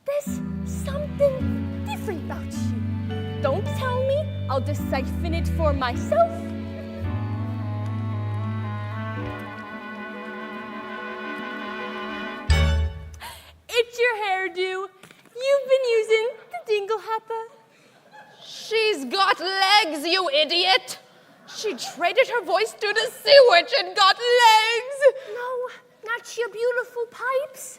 There's something different about you. Don't tell me, I'll just siphon it for myself. It's your hairdo. You've been using the dingle hopper. She's She's got legs, you idiot! She traded her voice to the sea witch and got legs! No, not your beautiful pipes.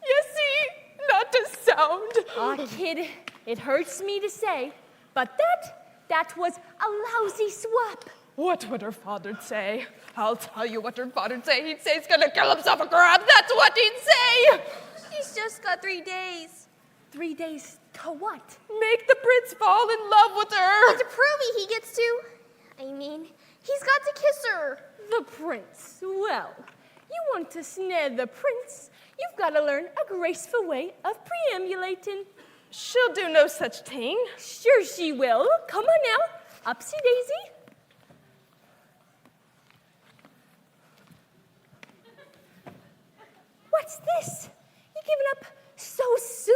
You see, not a sound. Aw, kid, it hurts me to say, but that was a lousy swap. What would her father say? I'll tell you what her father'd say. He'd say he's gonna kill himself a crab. That's what he'd say! He's just got 3 days. 3 days to what? Make the prince fall in love with her. To prove he gets to. I mean, he's got to kiss her. The prince. Well, you want to snare the prince, you've got to learn a graceful way of preambulating. She'll do no such thing. Sure she will. Come on now. Upsy daisy. What's this? You giving up so soon?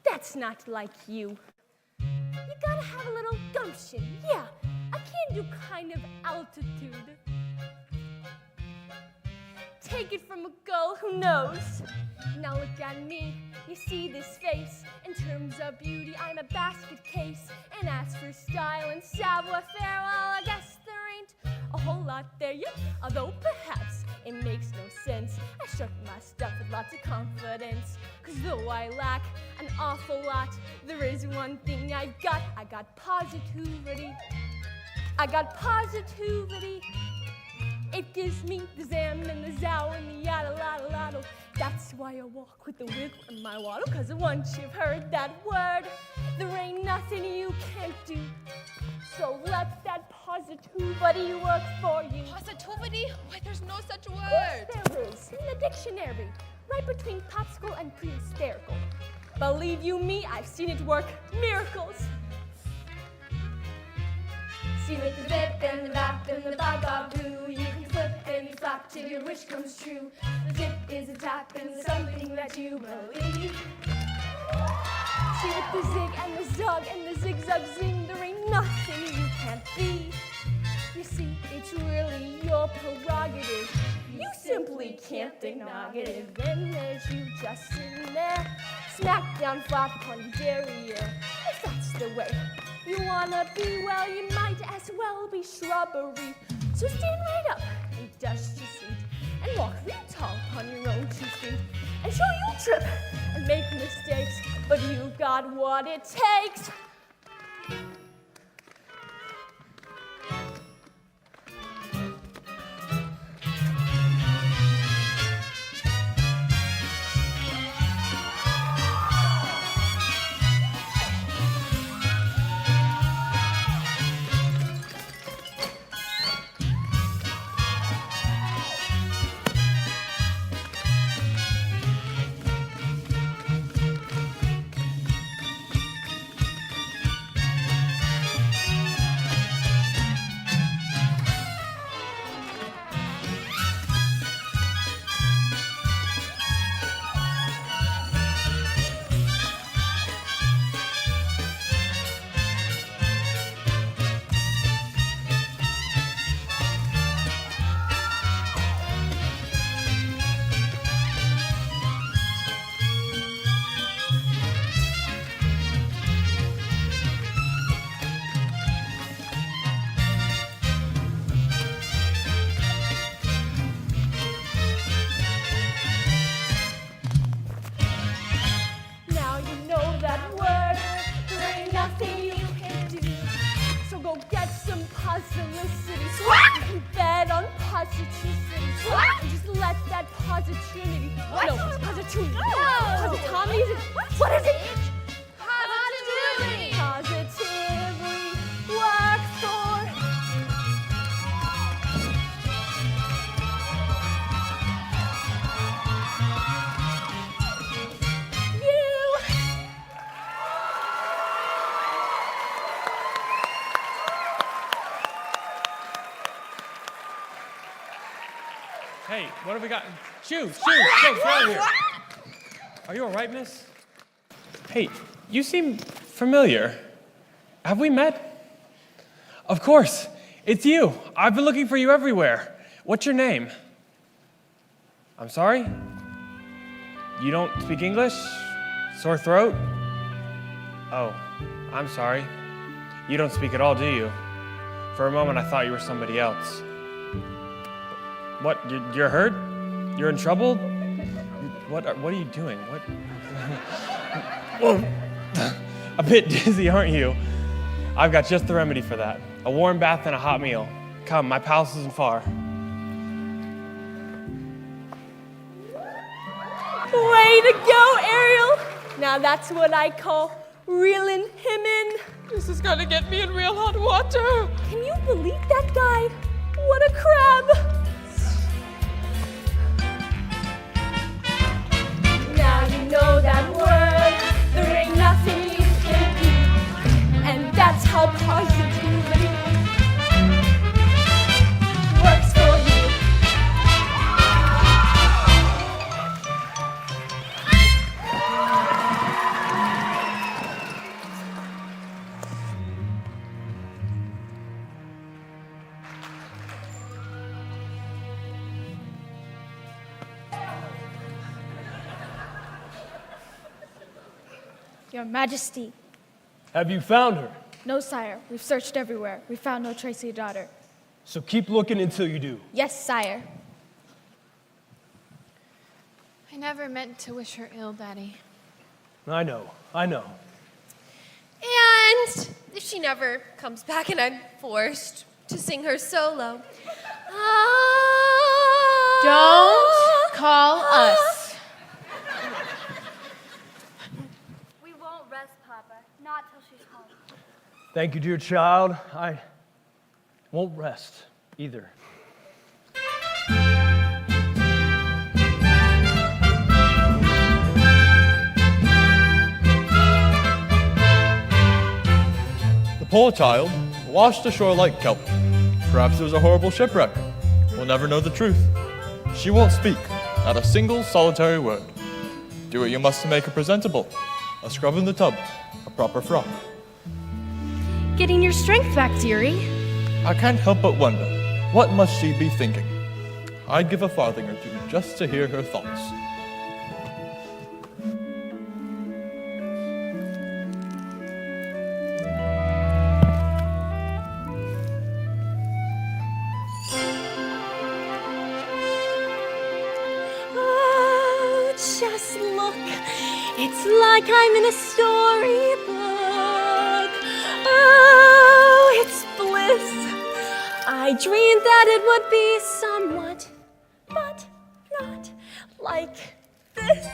That's not like you. You gotta have a little gumption. Yeah, a can-do kind of altitude. Take it from a girl who knows. Now look at me, you see this face. In terms of beauty, I'm a basket case. And as for style and savoir-faire, well, I guess there ain't a whole lot there yet. Although perhaps it makes no sense. I struck my stuff with lots of confidence. Cause though I lack an awful lot, there is one thing I've got. I got positivity. I got positivity. It gives me the zam and the zow and the yada lada lada. That's why I walk with the wiggle in my waddle. Cause once you've heard that word, there ain't nothing you can't do. So let that positivity work for you. Positivity? Why, there's no such Of word. course there is, in the dictionary, right between popsicle and pre-hysterical. Believe you me, I've seen it work miracles. See with the zip and the bap and the bob bob boo, you can flip and you flap till your wish comes true. The zip is a tap and something that you believe. See with the zig and the zug and the zigzag zing, there ain't nothing you can't be. You see, it's really your prerogative. You simply can't ignore it. Then there's you just sitting there, smack down flat upon your derriere. If that's the way you wanna be, well, you might as well be shrubbery. So stand right up and dust your seat and walk real tall upon your own 2 feet. And sure, you'll trip and make mistakes, but you've got what it takes. Positivity. No, positivity. Positivity. What is it? Positivity. Positively work for. You. Hey, what have we got? Shoes, get out of here. Are you all right, miss? Hey, you seem familiar. Have we met? Of course, it's you. I've been looking for you everywhere. What's your name? I'm sorry? You don't speak English? Sore throat? Oh, I'm sorry. You don't speak at all, do you? For a moment, I thought you were somebody else. What? You're hurt? You're in trouble? What are you doing? What? A bit dizzy, aren't you? I've got just the remedy for that. A warm bath and a hot meal. Come, my palace isn't far. Way to go, Ariel! Now that's what I call reeling him in. This is gonna get me in real hot water. Can you believe that guy? What a crab! Now you know that word. There ain't nothing you can do. And that's how positivity works for you. Your Majesty. Have you found her? No, sire. We've searched everywhere. We found no trace of your daughter. So keep looking until you do. Yes, sire. I never meant to wish her ill, Daddy. I know. And if she never comes back and I'm forced to sing her solo. Don't call us. We won't rest, Papa. Not till she's home. Thank you, dear child. I won't rest either. The poor child washed ashore like kelp. Perhaps it was a horrible shipwreck. We'll never know the truth. She won't speak, not a single solitary word. Do what you must to make her presentable. A scrub in the tub, a proper frock. Getting your strength back, dearie. I can't help but wonder, what must she be thinking? I'd give a farthing or two just to hear her thoughts. Oh, just look. It's like I'm in a storybook. Oh, it's bliss. I dreamed that it would be somewhat, but not like this.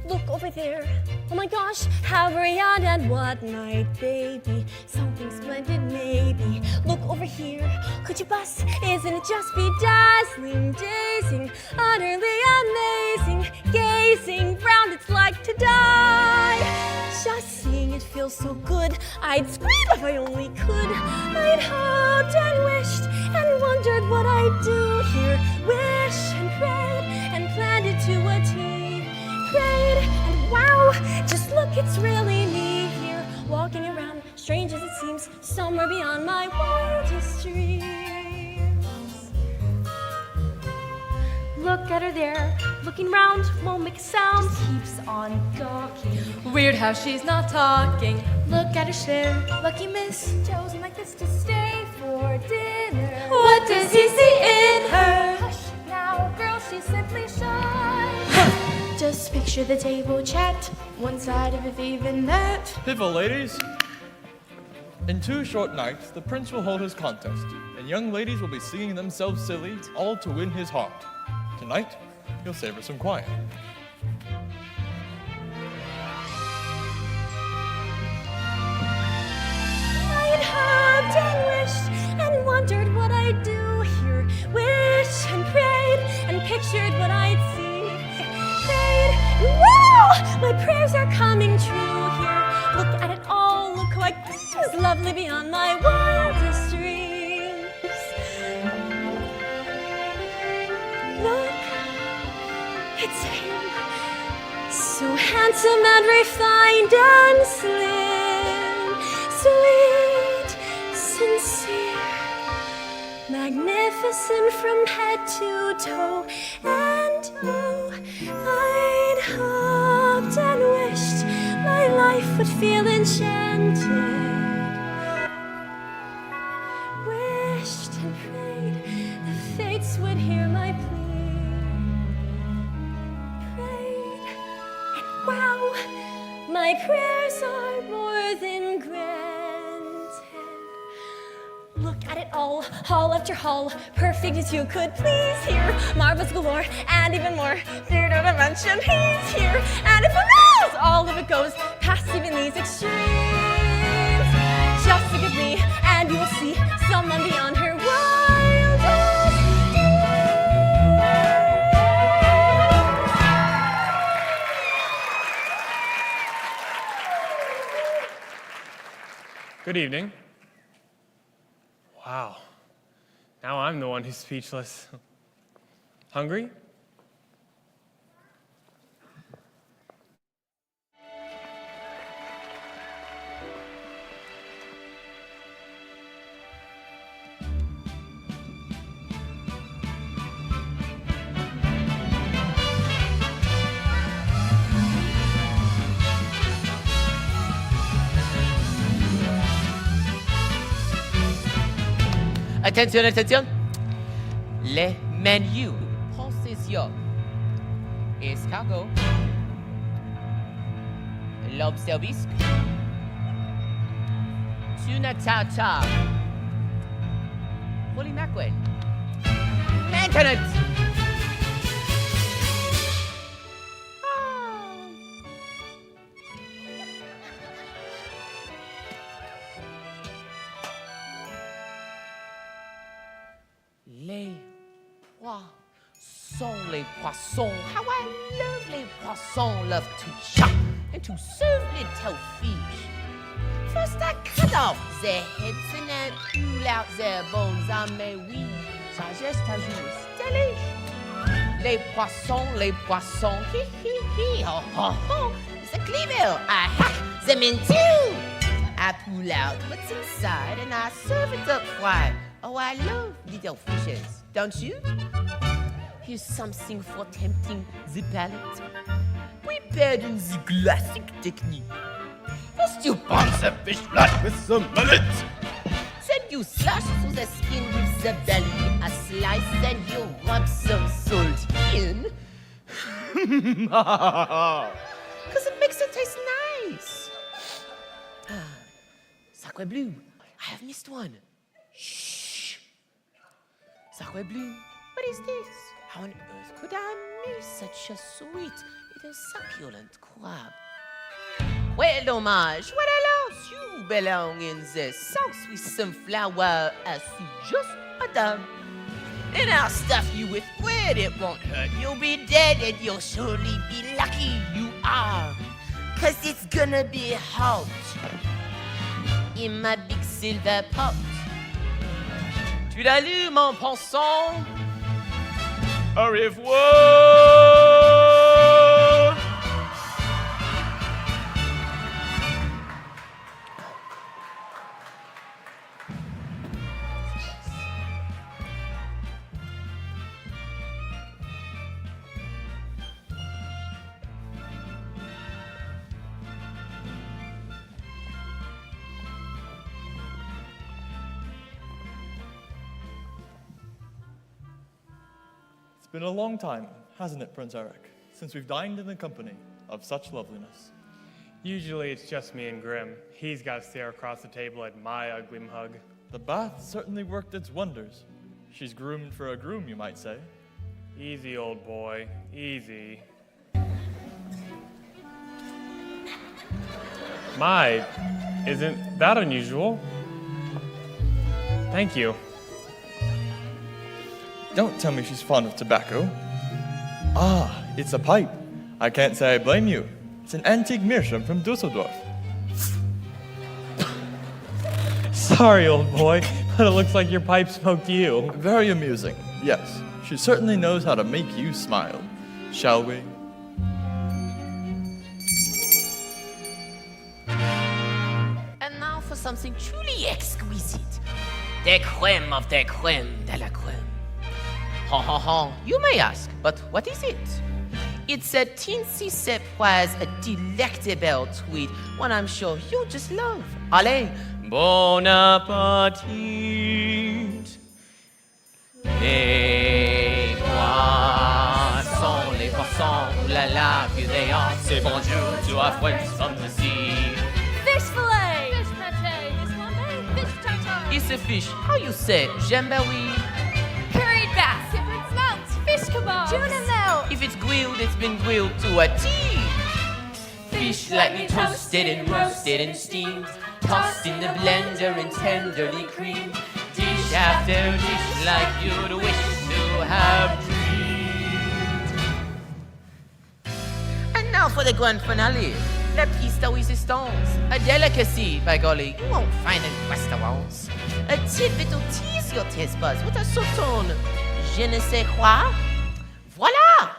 Look over there. Oh my gosh, how very odd, and what might they be? Something splendid maybe. Look over here. Could you bust? Isn't it just bedazzling, dazing, utterly amazing? Gazing round, it's like to die. Just seeing it feels so good. I'd scream if I only could. I'd hoped and wished and wondered what I'd do here. Wish and prayed and planned it to a T. Prayed and wow, just look, it's really me here, walking around, strange as it seems, somewhere beyond my wildest dreams. Look at her there, looking round, won't make a sound. Just keeps on talking. Weird how she's not talking. Look at her stare, lucky miss, chosen like this to stay for dinner. What does he see in her? Hush now, girl, she's simply shy. Just picture the table chat, one side of it even that. Pivot, ladies. In 2 short nights, the prince will hold his contest, and young ladies will be singing themselves silly, all to win his heart. Tonight, he'll savor some quiet. I'd hoped and wished and wondered what I'd do here. Wished and prayed and pictured what I'd see. Prayed and wow, my prayers are coming true here. Look at it all, look how it is lovely beyond my wildest dreams. Look, it's him, so handsome and refined and slim, sweet, sincere, magnificent from head to toe, and oh, I'd hoped and wished my life would feel enchanted. Wished and prayed the fates would hear my plea. Prayed, and wow, my prayers are more than granted. Look at it all, hall after hall, perfect as you could please. Here, marbles galore, and even more. Theater dimension, he's here, and if who knows, all of it goes past even these extremes. Just look at me, and you will see someone beyond her wildest dreams. Good evening. Wow. Now I'm the one who's speechless. Hungry? Attention, attention. Les menus. Possession. Escargot. Lobsterbisque. Tuna tartare. Holy mackerel. Maintenance. Les poissons, les poissons. How I love les poissons. Love to chop and to serve little fish. First I cut off their heads and then pull out their bones. I may oui, ça geste à jour. Les poissons, hi hi hi, ho ho ho. The cleaver, I hack them in two. I pull out what's inside and I serve it up fried. Oh, I love little fishes, don't you? Here's something for tempting the palate. Prepared in the classic technique. First you pound the fish flat with some mullet. Then you slash through the skin with the belly a slice, then you rub some salt in. Because it makes it taste nice. Sacre bleu, I have missed one. Shh. Sacre bleu, what is this? How on earth could I miss such a sweet little succulent crab? Well, dommage, what else? You belong in the sauce with some flour as just madame. And I'll stuff you with bread, it won't hurt. You'll be dead and you'll surely be lucky you are. 'Cause it's gonna be hot in my big silver pot. Tu l'allumes en pensant au revoir. It's been a long time, hasn't it, Prince Eric, since we've dined in the company of such loveliness. Usually it's just me and Grim. He's got to stare across the table at my ugly mug. The bath certainly worked its wonders. She's groomed for a groom, you might say. Easy, old boy, easy. My, isn't that unusual? Thank you. Don't tell me she's fond of tobacco. Ah, it's a pipe. I can't say I blame you. It's an antique meerschaum from Dusseldorf. Sorry, old boy, but it looks like your pipe smoked you. Very amusing, yes. She certainly knows how to make you smile. Shall we? And now for something truly exquisite. The crème of the crème de la crème. Ha ha ha, you may ask, but what is it? It's a teensy sip was a delectable tweet, one I'm sure you'll just love. Allez, bon appétit. Les poissons, ooh la la, here they are. Say bonjour to our friends from the sea. Fish fillet! Fish pate! Fish flambé! Fish tartare! It's a fish, how you say, jamboree? Curried bass! Separate smoked! Fish kebabs! Tuna melt! If it's grilled, it's been grilled to a T. Fish lightly toasted and roasted and steamed, tossed in the blender and tenderly creamed. Dish after dish like you'd wish to have dreamed. And now for the grand finale, la piece de resistance. A delicacy, by golly, you won't find in restaurants. A tidbit to tease your taste buds with a certain je ne sais quoi. Voila!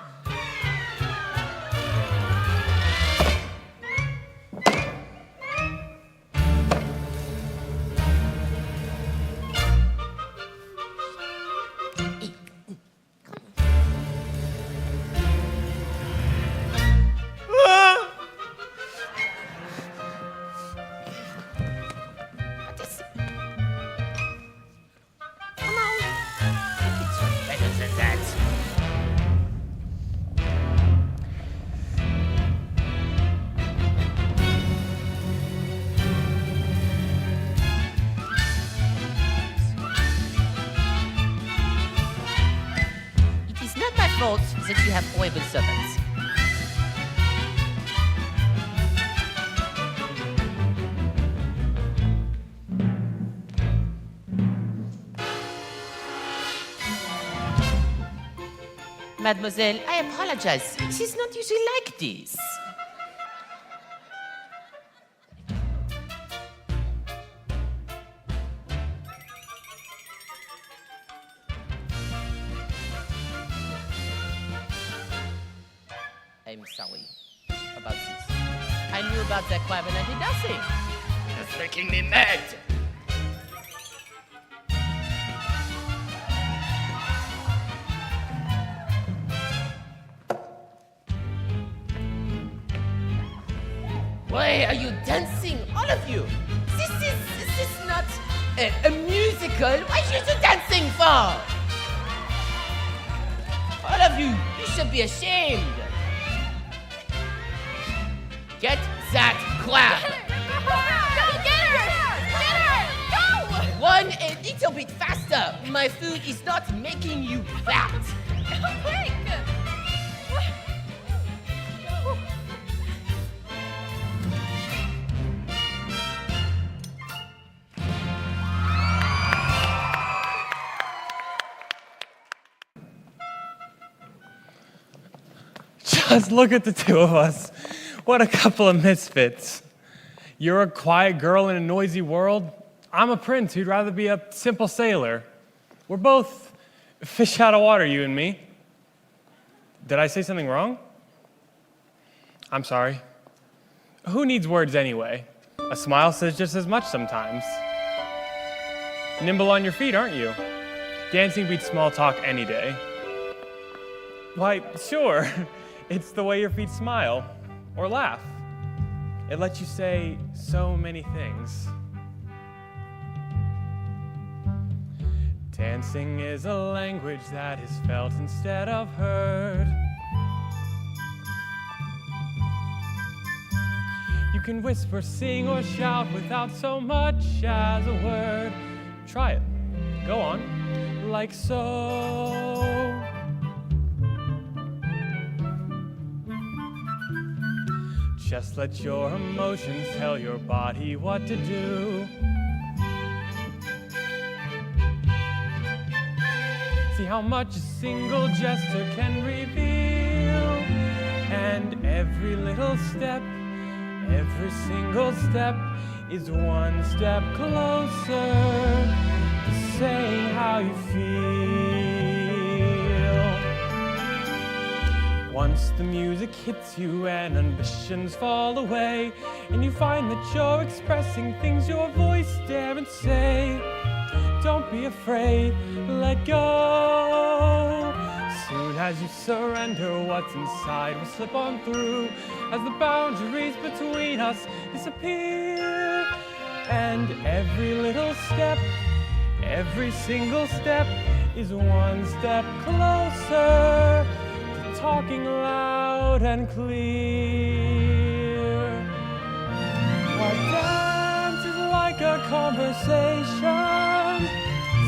Fault that you have horrible servants. Mademoiselle, I apologize. It is not usually like this. I'm sorry about this. I knew about that crab and I did nothing. It's making me mad. Why are you dancing, all of you? This is not a musical. Why are you two dancing for? All of you, you should be ashamed. Get that crab! Get her! Go! Run a little bit faster! My food is not making you fat! Go quick! Just look at the two of us. What a couple of misfits. You're a quiet girl in a noisy world. I'm a prince who'd rather be a simple sailor. We're both fish out of water, you and me. Did I say something wrong? I'm sorry. Who needs words anyway? A smile says just as much sometimes. Nimble on your feet, aren't you? Dancing beats small talk any day. Why, sure. It's the way your feet smile or laugh. It lets you say so many things. Dancing is a language that is felt instead of heard. You can whisper, sing, or shout without so much as a word. Try it. Go on. Like so. Just let your emotions tell your body what to do. See how much a single gesture can reveal. And every little step, every single step is one step closer to saying how you feel. Once the music hits you and ambitions fall away, and you find that you're expressing things your voice daren't say, don't be afraid, let go. Soon And as you surrender, what's inside will slip on through as the boundaries between us disappear. And every little step, every single step is one step closer to talking loud and clear. Our dance is like a conversation,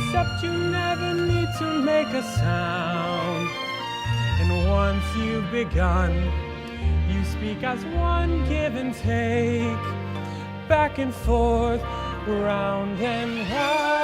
except you never need to make a sound. And once you've begun, you speak as one, give and take, back and forth, round and round.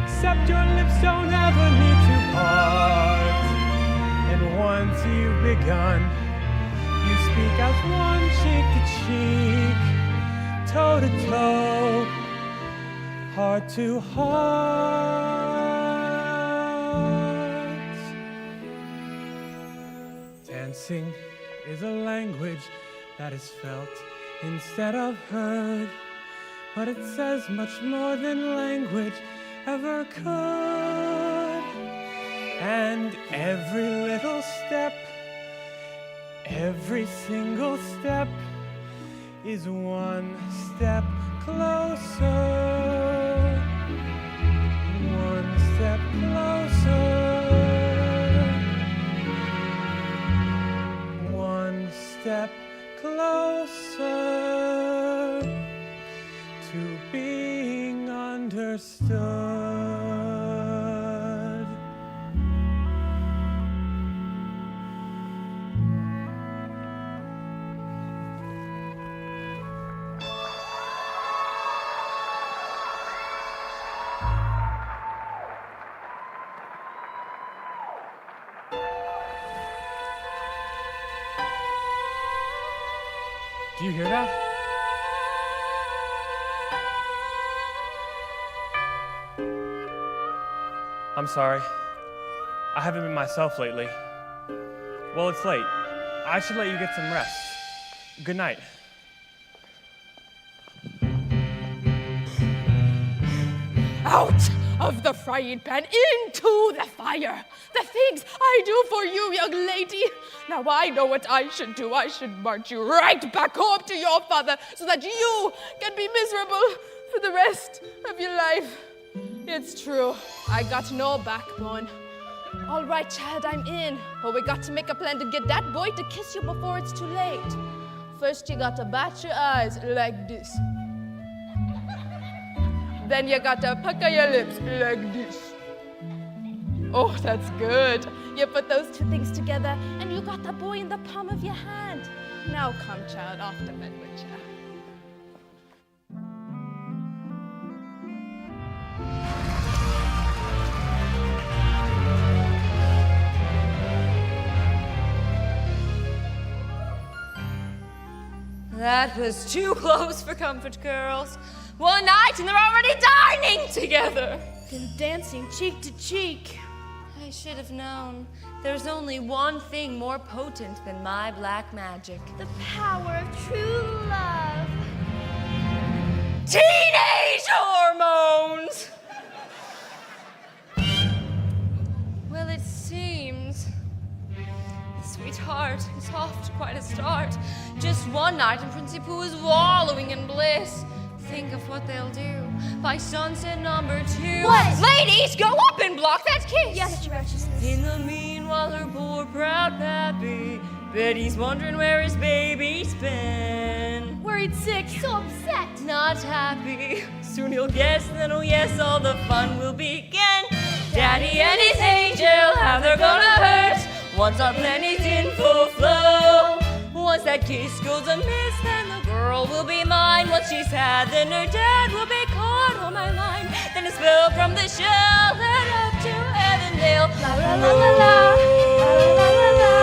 Except your lips don't ever need to part. And once you've begun, you speak as one, cheek to cheek, toe to toe, heart to heart. Dancing is a language that is felt instead of heard, but it says much more than language ever could. And every little step, every single step is one step closer, one step closer, one step closer to being understood. Do you hear that? I'm sorry. I haven't been myself lately. Well, it's late. I should let you get some rest. Good night. Out of the frying pan, into the fire. The things I do for you, young lady. Now I know what I should do. I should march you right back home to your father so that you can be miserable for the rest of your life. It's true, I got no backbone. All right, child, I'm in. But we got to make a plan to get that boy to kiss you before it's too late. First, you got to bat your eyes like this. Then you got to pucker your lips like this. Oh, that's good. You put those two things together, and you got the boy in the palm of your hand. Now come, child, off to bed with you. That was too close for comfort, girls. One night and they're already dining together. And dancing cheek to cheek. I should have known. There's only one thing more potent than my black magic. The power of true love. Teenage hormones! Well, it seems sweetheart is off to quite a start. Just one night and Principal is wallowing in bliss. think of what they'll do by sunset number 2. What? Ladies, go up and block that kiss! Yeah, that's your righteousness. In the meanwhile, her poor proud pappy, Betty's wondering where his baby's been. Worried sick. So upset. Not happy. Soon he'll guess, then oh yes, all the fun will begin. Daddy and his angel, how they're gonna hurt. Once our planet's in full flow. Once that kiss goes amiss, then the girl will be mine. Once she's had, then her dad will be caught on my line. Then a spell from the shell, and up to heaven they'll la la la la la, la la la la.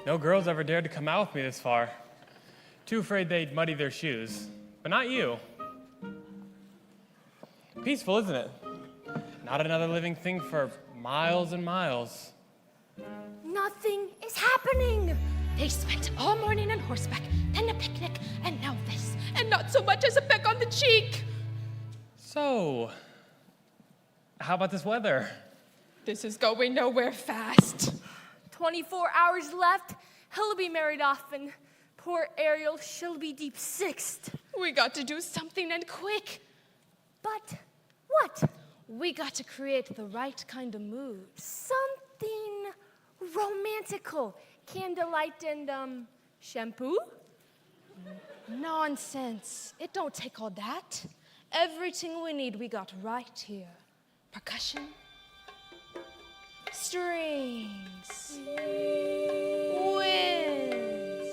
No girls ever dared to come out with me this far. Too afraid they'd muddy their shoes. But not you. Peaceful, isn't it? Not another living thing for miles and miles. Nothing is happening. They spent all morning on horseback, then a picnic, and now this, and not so much as a peck on the cheek. So, how about this weather? This is going nowhere fast. 24 hours left. He'll be married off, and poor Ariel, she'll be deep sixth. We got to do something and quick. But what? We got to create the right kind of mood. Something romantical. Candlelight and, shampoo? Nonsense. It don't take all that. Everything we need we got right here. Percussion, strings, winds,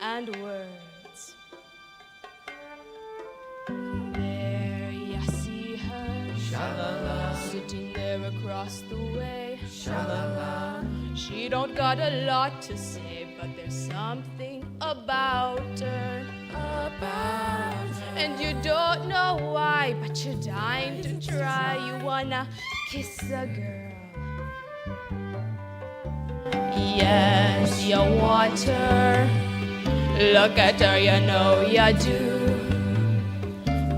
and words. There you see her, sha-la-la, sitting there across the way, sha-la-la. She don't got a lot to say, but there's something about her, and you don't know why, but you're dying to try. You wanna kiss a girl. Yes, you want her. Look at her, you know you do.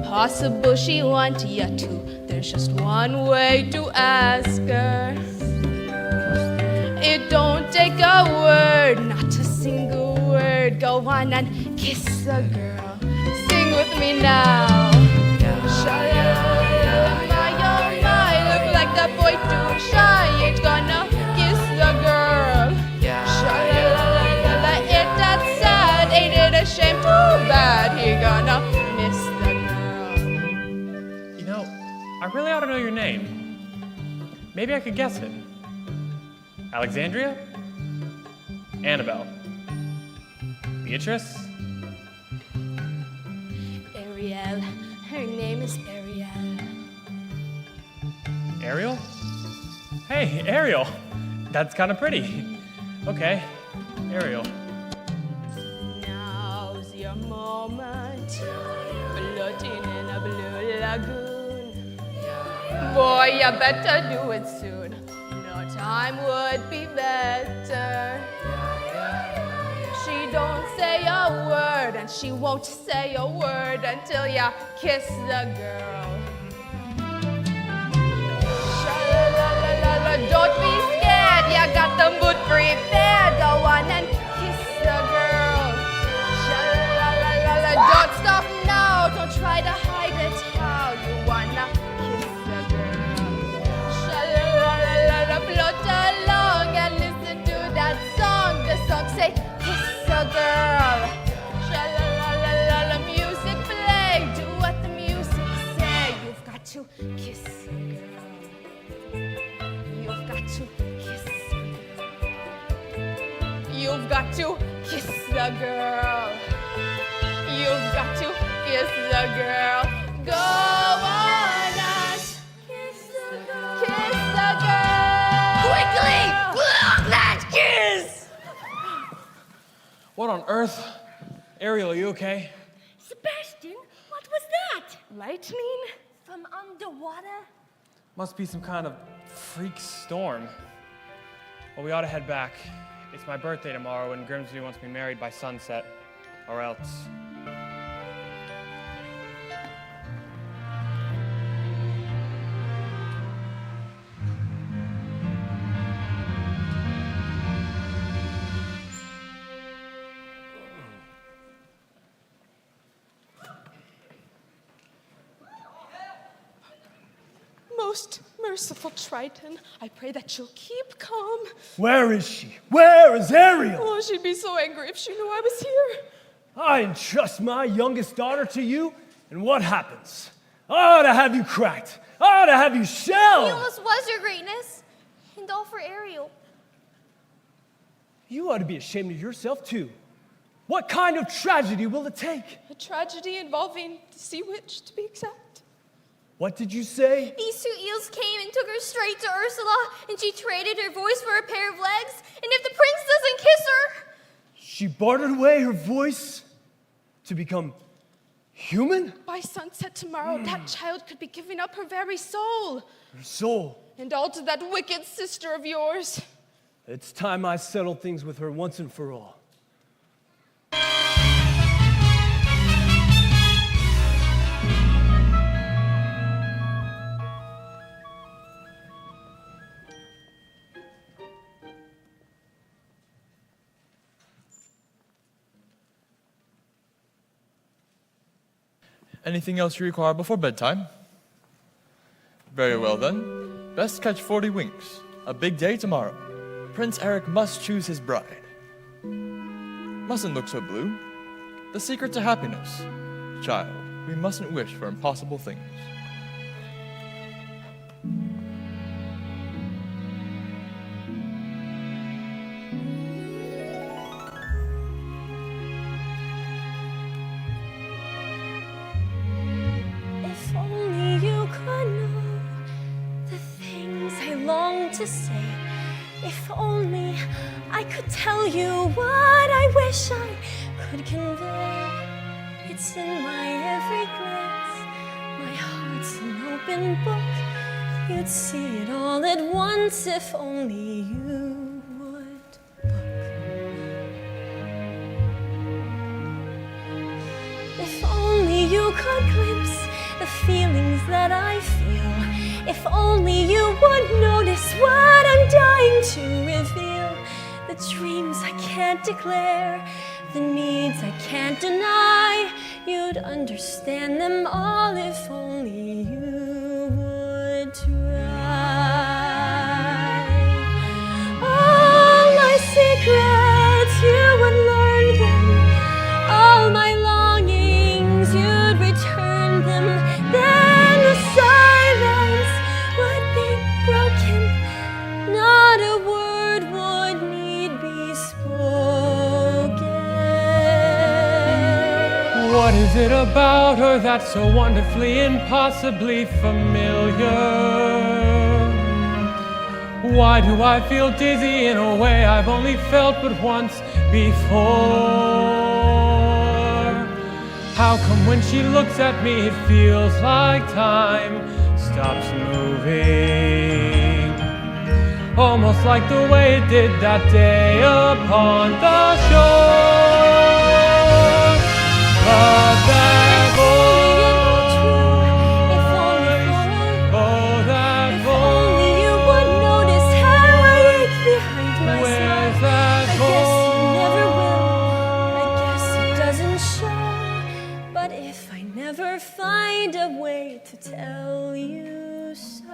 Possible she want you to. There's just one way to ask her. It don't take a word, not a single word. Go on and kiss a girl. Sing with me now. Sha-la-la-la, my, oh my, look like that boy too shy. Ain't gonna kiss the girl. Sha-la-la-la-la, ain't that sad? Ain't it a shame? Too bad he gonna miss the girl. You know, I really ought to know your name. Maybe I could guess it. Alexandria? Annabelle? Beatrice? Ariel. Her name is Ariel. Ariel? Hey, Ariel. That's kind of pretty. Okay, Ariel. Now's your moment. Floating in a blue lagoon. Boy, you better do it soon. No time would be better. She don't say a word, and she won't say a word until you kiss the girl. Sha-la-la-la-la, don't be scared, you got the mood prepared. Go on and kiss the girl. Sha-la-la-la-la, don't stop now, don't try to hide it. How you wanna kiss the girl? Sha-la-la-la-la, float along and listen to that song. The song say, kiss the girl. Sha-la-la-la-la, music play. Do what the music say. You've got to kiss the girl. You've got to kiss the girl. You've got to kiss the girl. You've got to kiss the girl. Go on and kiss the girl. Kiss the girl. Quickly! Block that kiss! What on earth? Ariel, are you okay? Sebastian, what was that? Lightning? From underwater? Must be some kind of freak storm. Well, we ought to head back. It's my birthday tomorrow, and Grimsby wants me married by sunset, or else. Most merciful Triton, I pray that you'll keep calm. Where is she? Where is Ariel? Oh, she'd be so angry if she knew I was here. I entrust my youngest daughter to you, and what happens? I ought to have you cracked. I ought to have you He shelled. almost was, Your Greatness. And all for Ariel. You ought to be ashamed of yourself, too. What kind of tragedy will it take? A tragedy involving the sea witch, to be exact. What did you say? These two eels came and took her straight to Ursula, and she traded her voice for a pair of legs. And if the prince doesn't kiss her... She bartered away her voice to become human? By sunset tomorrow, that child could be giving up her very soul. Her soul. And all to that wicked sister of yours. It's time I settled things with her once and for all. Anything else you require before bedtime? Very well then. Best catch 40 winks. A big day tomorrow. Prince Eric must choose his bride. Mustn't look so blue. The secret to happiness. Child, we mustn't wish for impossible things. If only you could know the things I long to say. If only I could tell you what I wish I could convey. It's in my every glance. My heart's an open book. You'd see it all at once if only you would look. If only you could glimpse the feelings that I feel. If only you would notice what I'm dying to reveal. The dreams I can't declare, the needs I can't deny. You'd understand them all if only you would try. All my secrets, you would learn them. All my longings, you'd return them. Then the silence would be broken. Not a word would need be spoken. What is it about her that's so wonderfully, impossibly familiar? Why do I feel dizzy in a way I've only felt but once before? How come when she looks at me it feels like time stops moving? Almost like the way it did that day upon the shore. But that voice, oh that If voice, only you would notice how I ache behind my where's smile. that I guess you never will. I guess it doesn't show. But if I never find a way to tell you so,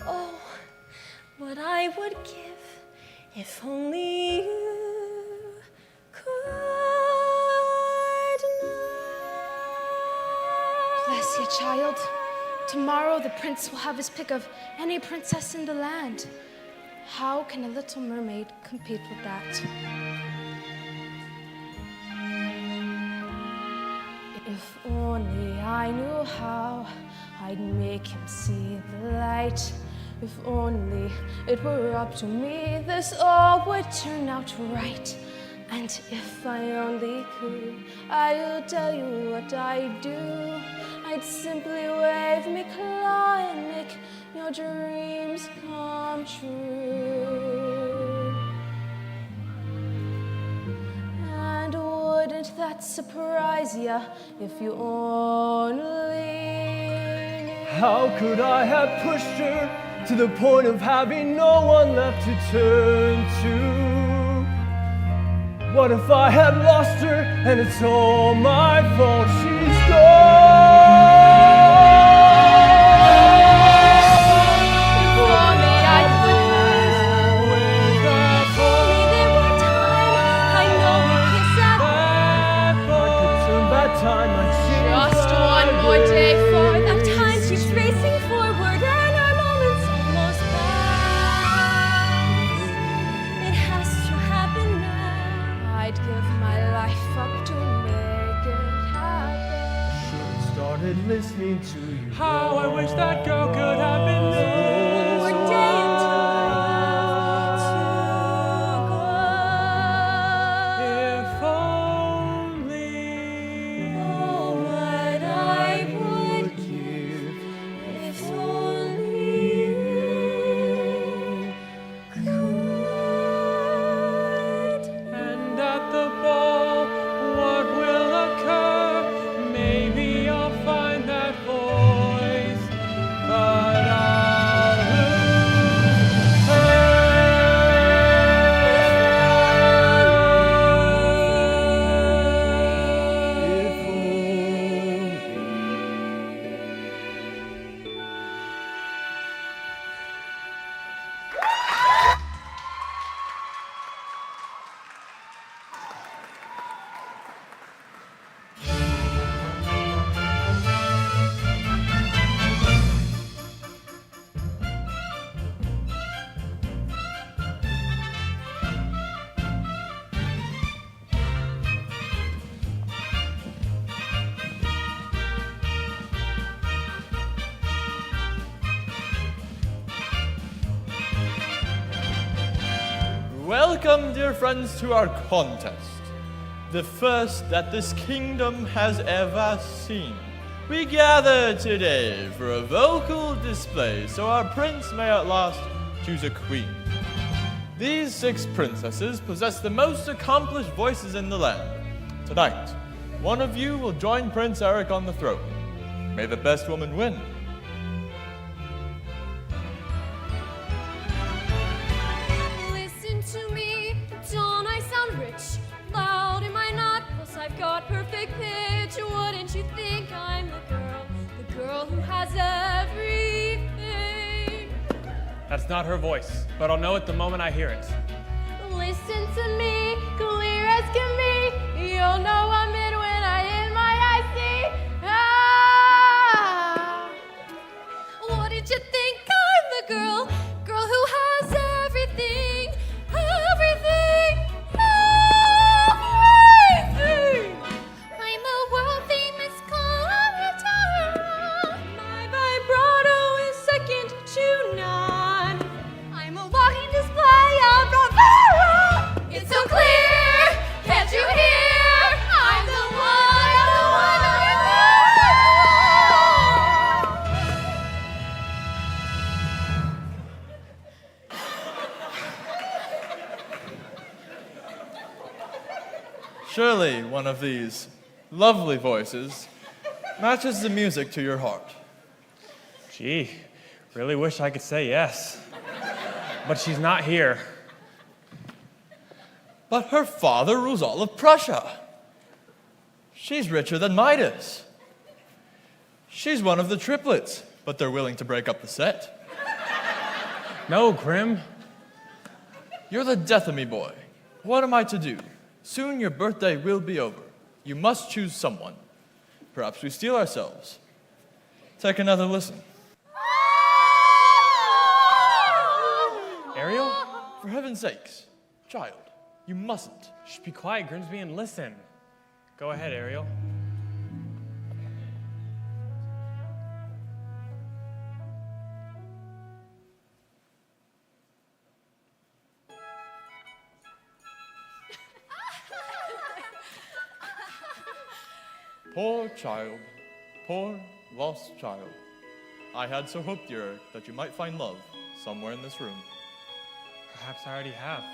oh, what I would give if only you could know. Bless you, child. Tomorrow the prince will have his pick of any princess in the land. How can a little mermaid compete with that? If only I knew how I'd make him see the light. If only it were up to me, this all would turn out right. And if I only could, I'll tell you what I'd do. I'd simply wave me claw and make your dreams come true. And wouldn't that surprise ya if you only knew? How could I have pushed her to the point of having no one left to turn to? What if I had lost her and it's all my fault? She's Just one more day for That time keeps racing forward and our moments almost past. It has to happen now. I'd give my life up to make it happen. Started listening to you. How I wish that girl could have been there. One day until I have If only. to go. Oh, what I would give if only you could. And at the ball, what will occur? Maybe I'll find that voice, but I'll lose Welcome, dear friends, to our contest, the first that this kingdom has ever seen. We gather today for a vocal display so our prince may at last choose a queen. These 6 princesses possess the most accomplished voices in the land. Tonight, one of you will join Prince Eric on the throne. May the best woman win. Listen to me, don't I sound rich? Loud am I not? Plus I've got perfect pitch. Wouldn't you think I'm the girl who has everything? That's not her voice, but I'll know it the moment I hear it. Listen to me, clear as can be. You'll know I'm in when I in my eyes see. Ah! What did you think? I'm the girl who has everything, everything, everything. I'm a world famous coloratura. My vibrato is second to none. I'm a walking display of bravura. It's so clear, can't you hear? I'm the one, I'm the one, I'm the one. Surely one of these lovely voices matches the music to your heart. Gee, really wish I could say yes. But she's not here. But her father rules all of Prussia. She's richer than Midas. She's one of the triplets, but they're willing to break up the set. No, Grim. You're the death of me, boy. What am I to do? Soon your birthday will be over. You must choose someone. Perhaps we steal ourselves. Take another listen. Ariel? For heaven's sakes, child, you mustn't. Shh, be quiet, Grimsby, and listen. Go ahead, Ariel. Poor child, poor lost child. I had so hoped, dear Eric, that you might find love somewhere in this room. Perhaps I already have.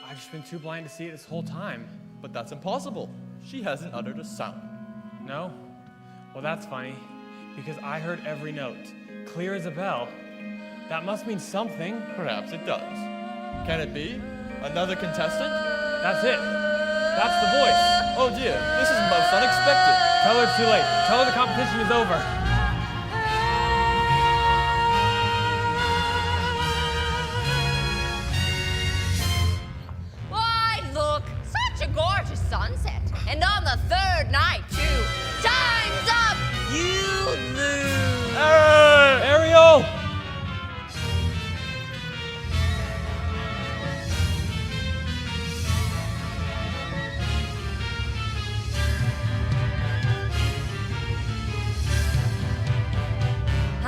I've just been too blind to see it this whole time. But that's impossible. She hasn't uttered a sound. No? Well, that's funny, because I heard every note, clear as a bell. That must mean something. Perhaps it does. Can it be? Another contestant? That's it. That's the voice. Oh dear, this is most unexpected. Tell her it's too late. Tell her the competition is over. Why, look, such a gorgeous sunset. And on the third night, too. Time's up! You lose! Ariel!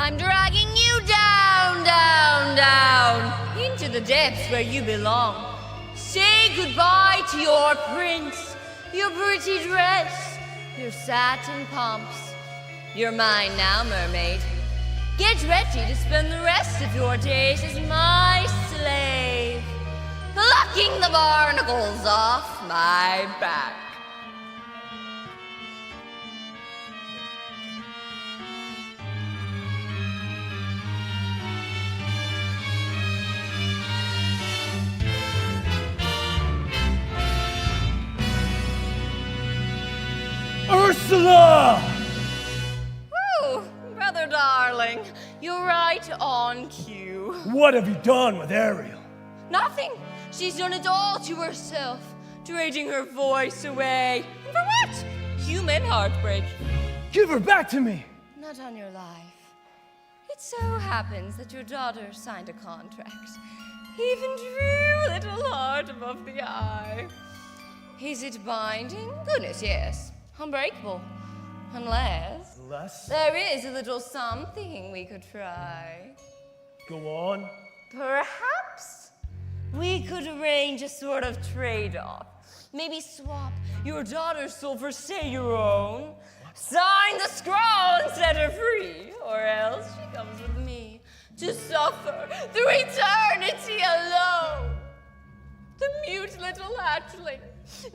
I'm dragging you down, down, down, into the depths where you belong. Say goodbye to your prince, your pretty dress, your satin pumps. You're mine now, mermaid. Get ready to spend the rest of your days as my slave, plucking the barnacles off my back. Ursula! Ooh, brother darling, you're right on cue. What have you done with Ariel? Nothing. She's done it all to herself, trading her voice away. And for what? Human heartbreak. Give her back to me! Not on your life. It so happens that your daughter signed a contract. Even drew a little heart above the eye. Is it binding? Goodness, yes. Unbreakable. Unless there is a little something we could try. Go on. Perhaps we could arrange a sort of trade-off. Maybe swap your daughter's soul for, say, your own. Sign the scroll and set her free. Or else she comes with me to suffer through eternity alone. The mute little hatchling,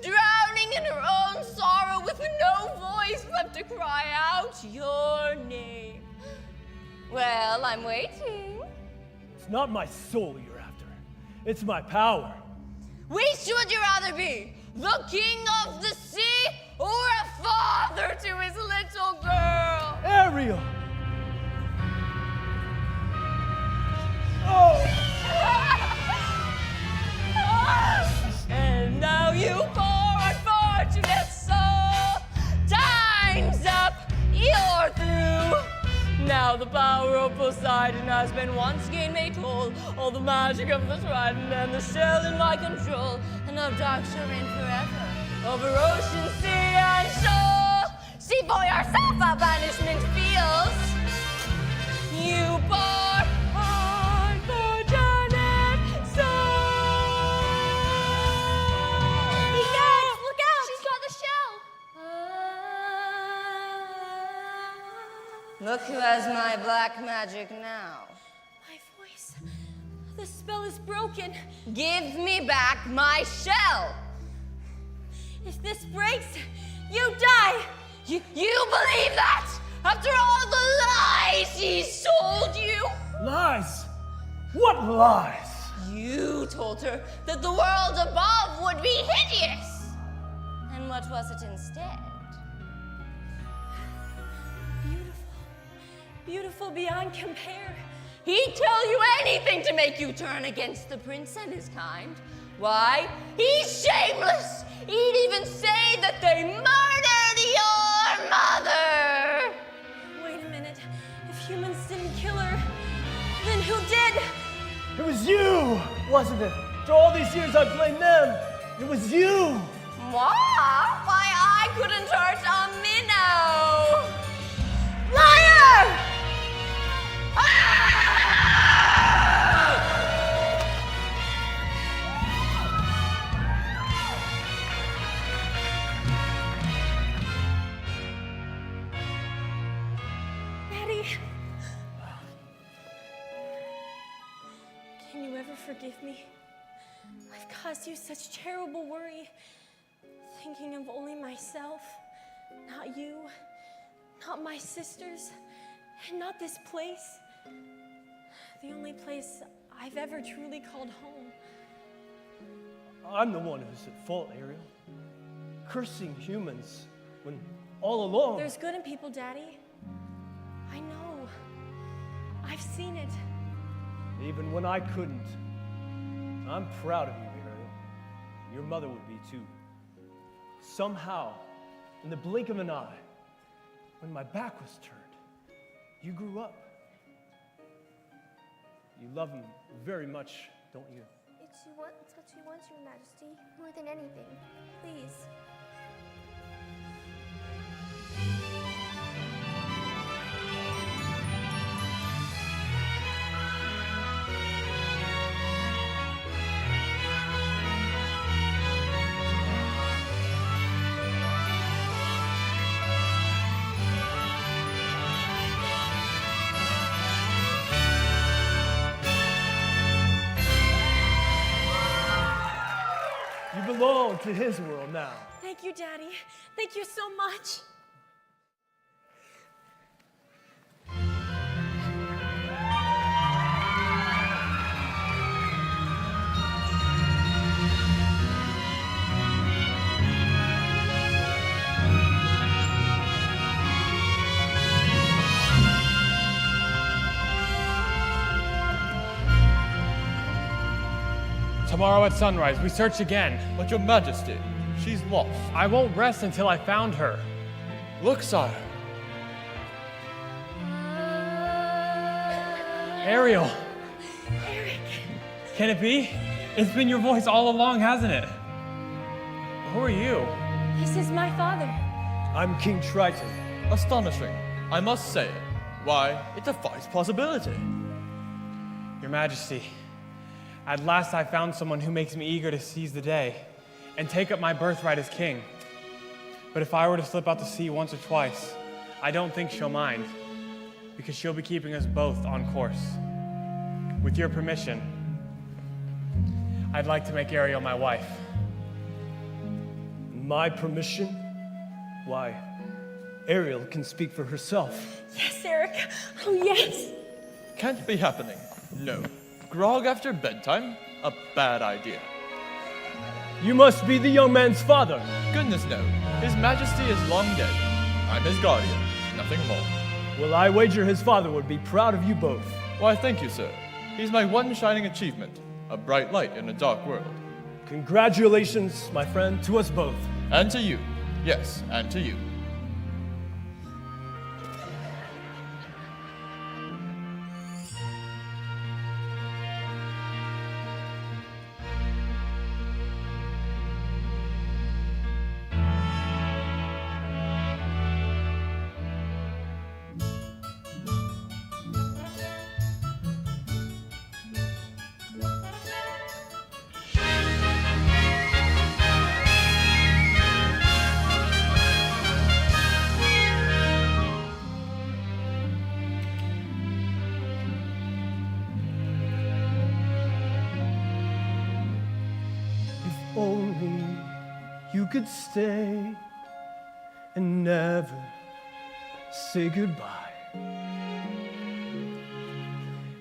drowning in her own sorrow with no voice left to cry out your name. Well, I'm waiting. It's not my soul you're after. It's my power. Which would you rather be? The king of the sea or a father to his little girl? Ariel! Oh! And now you poor unfortunate soul, time's up, you're through. Now the power of Poseidon has been once again made whole. All the magic of the trident and the shell in my control. And now dark shall reign forever over ocean, sea, and shore. See for yourself how banishment feels. You poor unfortunate soul. Look out! She's got the shell! Look who has my black magic now. My voice. The spell is broken. Give me back my shell. If this breaks, you die. You believe that? After all the lies he sold you? Lies? What lies? You told her that the world above would be hideous. And what was it instead? Beautiful. Beautiful beyond compare. He'd tell you anything to make you turn against the prince and his kind. Why? He's shameless. He'd even say that they murdered your mother. Wait a minute. If humans didn't kill her, then who did? It was you, wasn't it? For all these years I blamed them. It was you. What? Why, I couldn't hurt a minnow. Liar! Daddy. Can you ever forgive me? I've caused you such terrible worry, thinking of only myself, not you, not my sisters, and not this place. The only place I've ever truly called home. I'm the one who's at fault, Ariel. cursing humans when all along... There's good in people, Daddy. I know. I've seen it. Even when I couldn't. I'm proud of you, Ariel. Your mother would be too. Somehow, in the blink of an eye, when my back was turned, you grew up. You love him very much, don't you? It's what she wants, Your Majesty, more than anything. Please. You belong to his world now. Thank you, Daddy. Thank you so much. Tomorrow at sunrise, we search again. But Your Majesty, she's lost. I won't rest until I found her. Look, sire. Ariel. Eric. Can it be? It's been your voice all along, hasn't it? Who are you? This is my father. I'm King Triton. Astonishing, I must say. Why, it defies possibility. Your Majesty, at last I found someone who makes me eager to seize the day and take up my birthright as king. But if I were to slip out to sea once or twice, I don't think she'll mind, because she'll be keeping us both on course. With your permission, I'd like to make Ariel my wife. My permission? Why, Ariel can speak for herself. Yes, Eric. Oh, yes. Can't be happening. No. Grog after bedtime? A bad idea. You must be the young man's father. Goodness no. His Majesty is long dead. I'm his guardian, nothing more. Well, I wager his father would be proud of you both. Why, thank you, sir. He's my one shining achievement, a bright light in a dark world. Congratulations, my friend, to us both. And to you. Yes, and to you. Only you could stay and never say goodbye.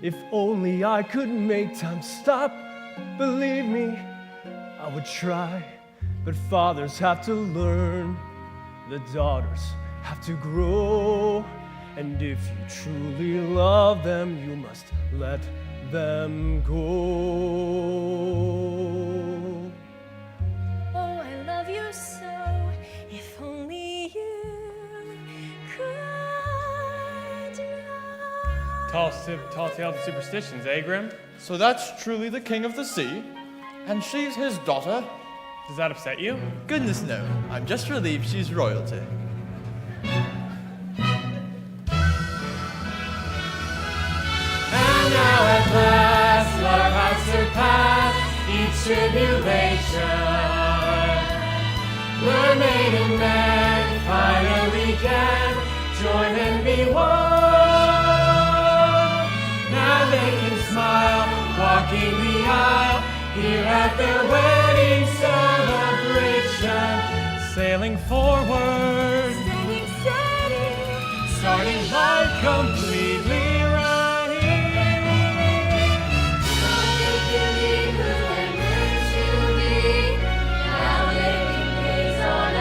If only I could make time stop, believe me, I would try. But fathers have to learn, the daughters have to grow. And if you truly love them, you must let them go. Oh, I love you so. If only you could know. Tall tales and superstitions, eh, Grim? So that's truly the king of the sea? And she's his daughter? Does that upset you? Goodness no. I'm just relieved she's royalty. And now at last love has surpassed each tribulation. Mermaid and man finally can join and be one. Now they can smile, walking the aisle, here at their wedding celebration. Sailing forward, Steady, steady. starting life completely right. They can be who they're meant to be. Now they can gaze on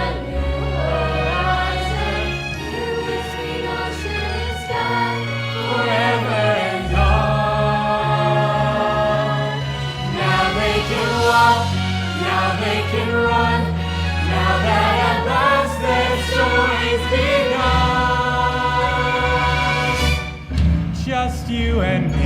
you and me.